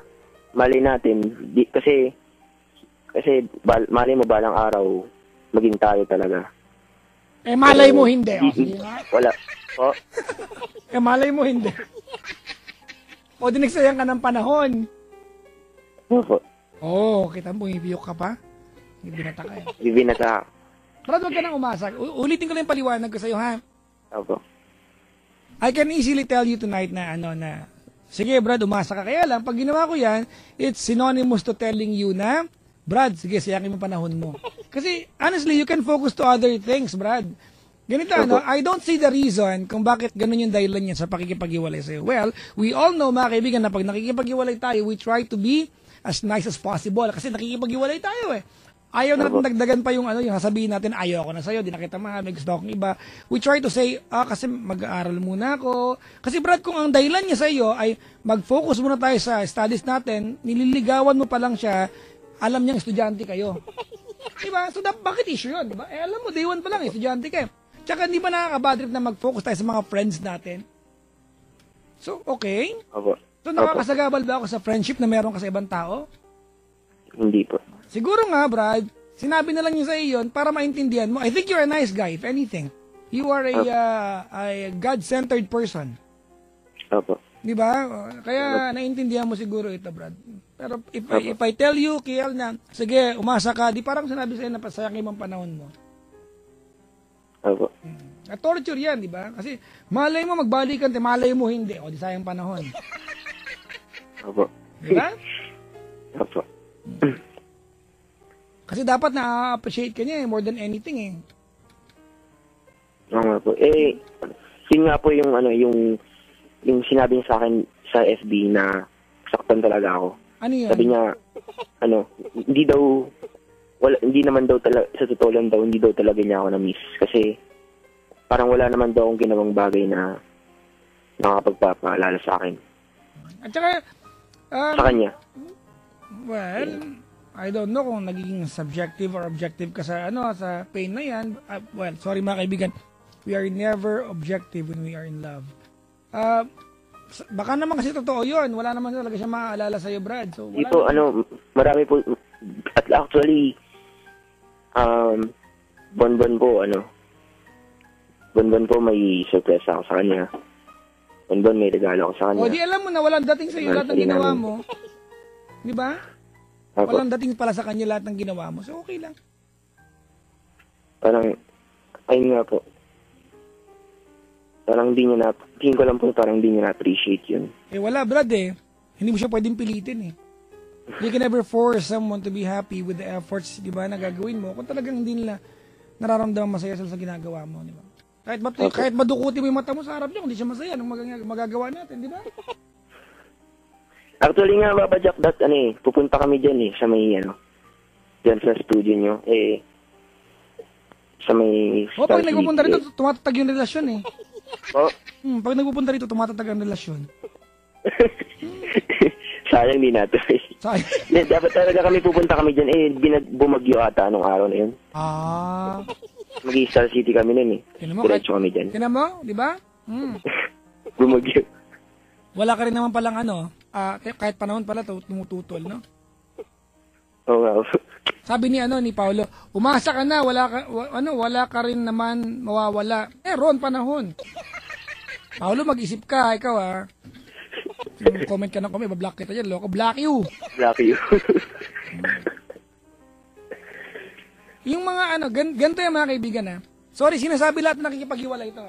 mali natin. Kasi mali mo balang araw, maging tayo talaga. Eh, malay mo hindi. O, sige nga. Wala. O, Eh, malay mo hindi. O, dinagsayang ka ng panahon. opo. Oo, kita mo, bumibiyok ka pa. Binata ka eh. Bibinata. Brad, wag ka nang umasa. Ulitin ko lang yung paliwanag ko sa'yo, ha? Opo. I can easily tell you tonight na sige, Brad, umasa ka. Kaya lang, pag ginawa ko yan, it's synonymous to telling you na, Brad, sige, sayangin mo panahon mo. Kasi, honestly, you can focus to other things, Brad. Ganito, I don't see the reason kung bakit ganun yung dahilan niya sa pakikipag-iwalay sa'yo. Well, we all know, mga kaibigan, na pag nakikipag-iwalay tayo, we try to be as nice as possible. Kasi nakikipag-iwalay tayo eh. Ayaw na natin dagdagan pa yung yung sasabihin natin, ayaw ako na sa'yo, di na kita mahal, may gusto akong iba. We try to say, kasi mag-aaral muna ako. Kasi Brad, kung ang dahilan niya sa'yo ay mag-focus muna tayo sa studies natin, nililigawan mo pa lang siya, alam niyang estudyante kayo. Diba? So, bakit issue yun? Diba? Eh, alam mo, day one pa lang, estudyante ka. Tsaka, hindi ba nakaka-bad trip na mag-focus tayo sa mga friends natin? So, okay. Opo. So, nakakasagabal ba ako sa friendship na meron ka sa ibang tao? Hindi po. Siguro nga, Brad, sinabi na lang niya sa iyo yun para maintindihan mo. I think you're a nice guy, if anything. You are a God-centered person. Opo. Di ba? Kaya naintindihan mo siguro ito, Brad. Pero if I tell you, Kiel, na sige, umasa ka, di parang sinabi sa'yo na pasayangin ang panahon mo. Opo. At torture yan, di ba? Kasi malay mo magbalikan, malay mo hindi. O, di sayang panahon. Opo. Di ba? Opo. Kasi dapat na-appreciate ka niya more than anything eh. Oo nga po. Eh, yun nga po yung yung sinabi niya sa akin sa FB na saktan talaga ako. Ano yun? Sabi niya, hindi naman daw talaga, sa totoo lang daw, hindi daw talaga niya ako na-miss. Kasi, parang wala naman daw akong ginawang bagay na nakakapagpapaalala sa akin. At saka, sa kanya. well, I don't know kung nagiging subjective or objective ka sa sa pain na yan. Well, sorry mga kaibigan, we are never objective when we are in love. Baka naman kasi totoo yun. Wala naman talaga siya maaalala sa'yo, Brad. So, wala dito, marami po, at actually, bonbon po may surprise ako sa kanya. Bonbon may regalo ako sa kanya. O, di alam mo na walang dating sa'yo lahat ng ginawa mo. Di ba? Walang dating pala sa kanya lahat ng ginawa mo. So, okay lang. Parang, ayun nga po. Parang tingin ko lang po parang di niya na-appreciate yun. Eh, wala, Brad eh. Hindi mo siya pwedeng pilitin eh. You can never force someone to be happy with the efforts, di ba, na gagawin mo kung talagang hindi nila nararamdaman masaya sa ginagawa mo, di ba? Kahit madukuti mo yung mata mo sa harap niya, kung di siya masaya, anong magagawa natin, di ba? Actually nga, Papa Jack, pupunta kami dyan sa may, dyan sa studio nyo, sa may... pag nagpupunta rito, tumatatag yung relasyon eh. Pag nagpupunta rito, tumatatag ang relasyon. Sayang din nato Sayang. Dapat talaga pupunta kami dyan, bumagyo ata anong araw na yun. Mag-i-Star City kami nun Diretso kami dyan. Tinan mo, di ba? Bumagyo. Wala ka rin naman palang kahit panahon pala tumututol, no? Oo nga. Sabi ni Paolo, umasa ka na, wala ka rin naman mawawala. Meron panahon. Paolo, mag-isip ka, ikaw Yung comment ka ng bablock kita dyan, loko, block you. Block you. Yung mga ganito yung mga kaibigan Sorry, sinasabi lahat na nakikipag-iwalay ito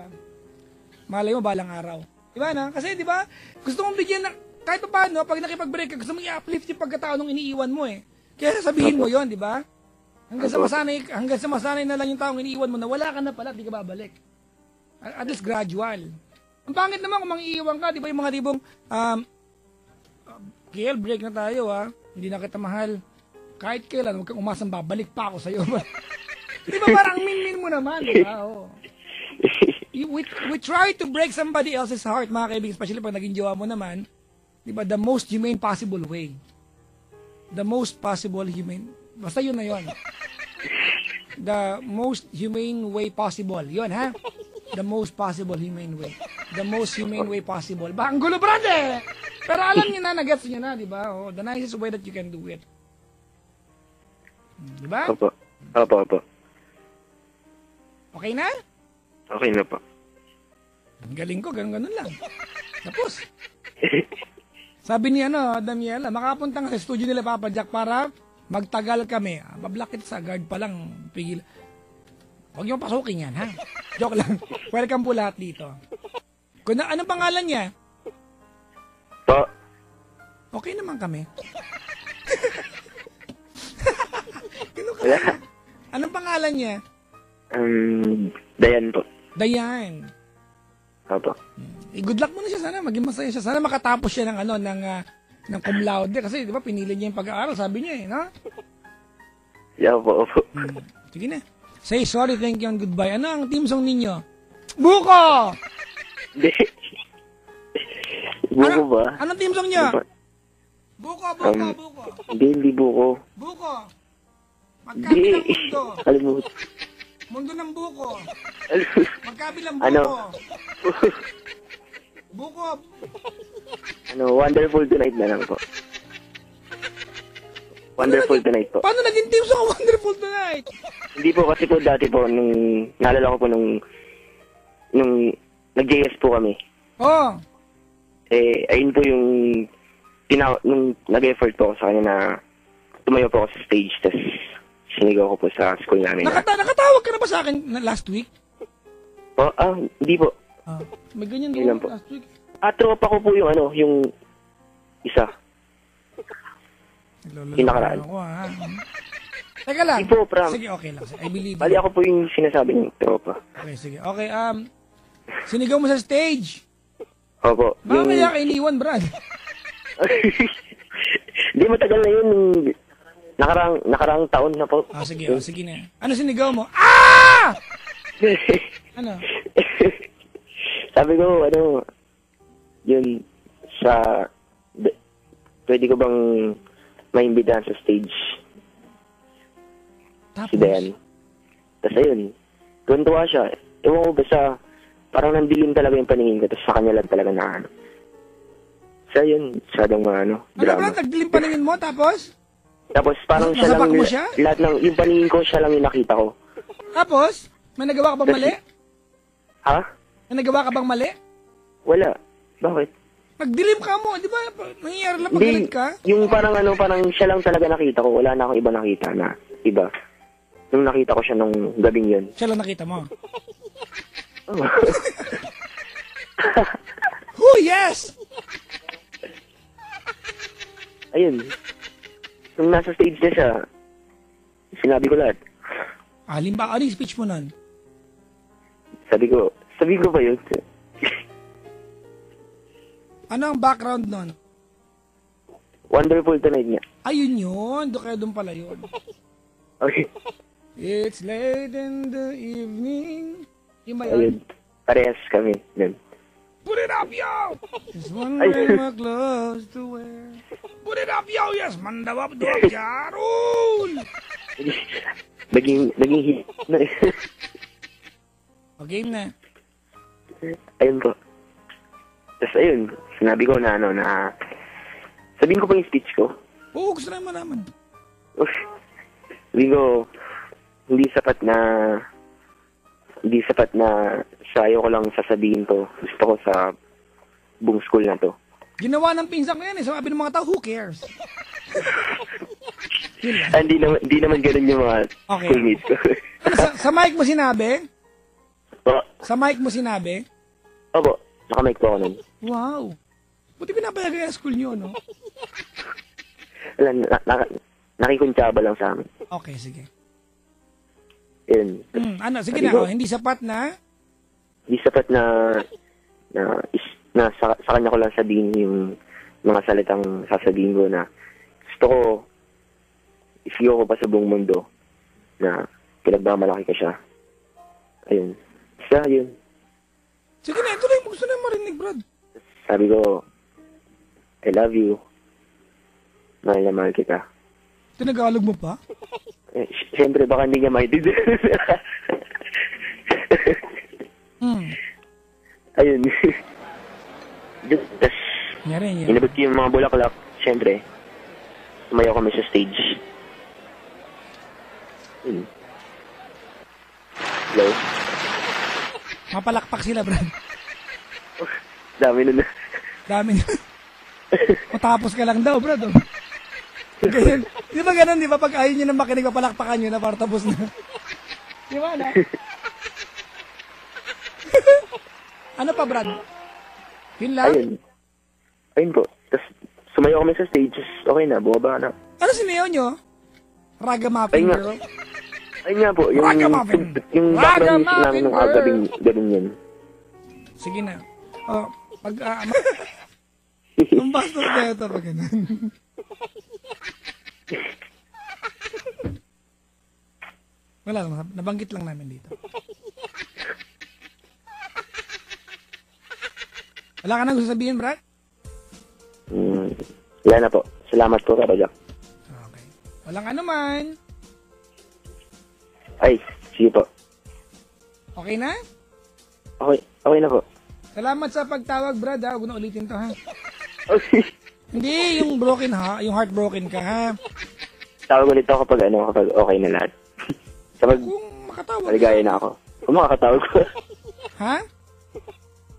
Malay mo balang araw. Diba Kasi diba, gusto mong bigyan kahit pa paano, pag nakipag-break ka, gusto mong i-uplift yung pagkatao nung iniiwan mo Kaya sabihin mo yon, di ba? Hanggang sa masanay na lang yung taong iniiwan mo na wala ka na pala, di ka babalik. At least gradual. Ang pangit naman kung mangiiwan ka, di ba yung mga tibong, Kiel, break na tayo hindi na kita mahal. Kahit kailan, huwag kang umasang babalik pa ako sa'yo. Di ba parang min-min mo naman, di ba? Oh. We try to break somebody else's heart, mga kaibigan, especially pag naging jowa mo naman, di ba, the most humane possible way. The most possible humane, basta yun na yun. The most humane way possible. Yun, ha? The most possible humane way. The most humane way possible. Ba, ang gulo, brad, eh! Pero alam niyo na, nagets niyo na, di ba? Oh, the nicest way that you can do it. Di ba? Opo. Opo. Okay na? Okay na po. Ang galing ko, ganun lang. Tapos. Sabi ni Damiela, makapunta nga sa studio nila Papa Jack para magtagal kami. Bablakit sa guard pa lang, pigil. Huwag niyo pasukin yan, ha? Joke lang. Welcome po lahat dito. Anong pangalan niya? Po. Okay naman kami. Wala. Anong pangalan niya? Dayan po. Dayan. Opo. Good luck muna siya, sana maging masaya siya. Sana makatapos siya ng cum laude kasi 'di ba pinili niya yung pag-aaral, sabi niya no? Yeah, opo. Sige na. Say sorry, thank you and goodbye. Ano ang team song ninyo? Buko. Hindi. Buko ba? Anong team song niyo? Buko. Hindi buko. Buko. Hindi. Magkabilang mundo. Alimut. Mundo ng buko. Magkabilang buko. Ano? Buko. Wonderful Tonight na lang po. Wonderful Tonight po. Paano naging team song Wonderful Tonight? Hindi po kasi po dati po, naalala ko po nung nag-JS po kami. Oh. Ayun po yung, nung nag-effort po ako sa kanya na tumayo po ako sa stage, tapos sinigaw ko po sa school namin. Nakatawag ka na ba sa akin last week? Hindi po. May ganyan Yun lang doon po. last week. Tropa ko po yung yung isa. Yung nakaraan. Ako, ha? Teka lang. Hindi po, Pram. Sige, okay lang. I believe Bali you. ako po yung sinasabi ng tropa. Okay, sige. Okay, sinigaw mo sa stage. Opo. Baka kaya ka iniwan, Brad. Hindi, matagal na yun. Nakarang taon na po. Sige na. Ano sinigaw mo? Ah! Ano? Sabi ko, yun, pwede ko bang maimbitahan sa stage? Tapos? Si Dayan. Tapos ayun, tuwan-tuwa siya. Ewan ko basta, parang nandilim talaga yung paningin ko, tapos sa kanya lang talaga na So yun, masyadong drama. Brad, nagdilim paningin mo, tapos? Tapos parang siya Nasapak lang, mo siya? lahat ng, yung paningin ko, siya lang yung nakita ko. Tapos? May nagawa ka bang mali? Ha? May nagawa ka bang mali? Wala. Bakit? Nagdilim ka mo, di ba? Nangyayari lang pag Hindi, galit ka? yung parang parang siya lang talaga nakita ko. Wala na akong iba nakita na iba. Nung nakita ko siya nung gabing yun. Siya lang nakita mo. Oh. Oh, yes! Ayun. Nung nasa stage na siya, sinabi ko lahat. Ano yung speech mo nun? Sabi ko ba yun? Ano ang background nun? Wonderful Tonight niya. Ayun yun. Doon pala yun. Okay. It's late in the evening. Yung ba Ayun. yun? Parehas kami. Dun. Put it up, yo! Just wondering my clothes to wear. Put it up, yo! Yes! Mandawap doon, Jarul! Naging hit na. O, game na. Ayun po. Tapos ayun, sinabi ko na sabihin ko pa yung speech ko. Oo, gusto naman malaman. Sabihin ko, hindi sapat na sayo ko lang sasabihin to. Gusto ko sa buong school na to. Ginawa ng pinsan ko yan eh. Sabi ng mga tao, who cares? Yun lang. Hindi naman ganun yung mga Okay. schoolmates ko. Ano, sa mic mo sinabi? Po, Sa mic mo sinabi? opo, nakamike po ako nun. Wow. Buti pinapayagan yung school nyo, no? Wala, nakikuntsaba lang sa amin. Okay, sige. Yun. Sige Sabi na, ko, hindi sapat na? Hindi sapat na sa kanya ko lang sabihin yung mga salitang sasabihin ko na gusto ko, isiyo ko pa sa buong mundo na pinagmamalaki ka siya. Ayun. Basta yun. Sige na, ito na yung gusto na marinig, Brad. Sabi ko, I love you. Mahal na mahal kita. Tinagalog mo pa? Siyempre, baka hindi niya maintindihan. Ayun. Tapos, Nyari. inabot ko yung mga bulaklak. Siyempre, sumayaw kami sa stage. Hello? Mapalakpak sila, Brad. Dami nun. Dami na. Matapos ka lang daw, Brad. Oh. Ganyan. Di ba ganun, di ba? Pag ayaw nyo na makinig, papalakpakan nyo na para tapos na. Di ba na? Ano pa, Brad? Yun lang? Ayun po. Tapos, sumayaw kami sa stage. Okay na, bumaba na. Ano sinayaw nyo? Ragamuffin Ayun nga. girl? Ayun nga po. Yung Ragamuffin. yung background music Ragamuffin namin nung girl. gabing yun. Sige na. Oh, pag... ang bastos na ito pag ganun. Wala lang. Nabanggit lang namin dito. Wala ka nang gusto sabihin, Brad? Wala na po. Salamat po, Karajak. Okay. Walang ano man. Ay, sige po. Okay na? Okay na po. Salamat sa pagtawag, Brad, ha? Huwag na ulitin to, ha? Okay. Hindi, yung broken, ha? Yung heartbroken ka, ha? Tawag ulit ako kapag okay na lahat. Kapag Kung makatawag. maligaya na ako. Kung makakatawag pa. Ha?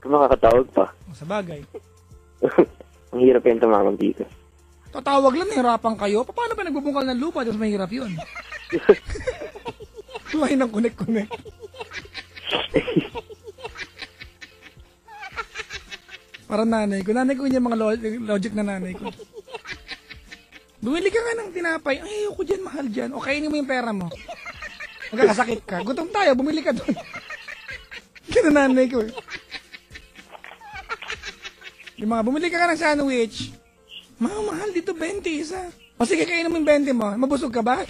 Kung makakatawag pa. Sa bagay. Ang hirap yung tumawag dito. Tatawag lang, nahirapan kayo. Paano ba nagbubungkal ng lupa? Diyos, mahirap yun. Tuwain ng connect-connect. Parang nanay ko. Nanay ko yung mga logic na nanay ko. Bumili ka nga ng tinapay. Ay, ayoko dyan, mahal dyan. O, kainin mo yung pera mo. Magkakasakit ka. Gutom tayo, bumili ka doon. Ganun nanay ko. Yung mga, bumili ka ng sandwich. Mahal dito, 20 isa. O sige, kainin mo yung 20 mo. Mabusog ka ba?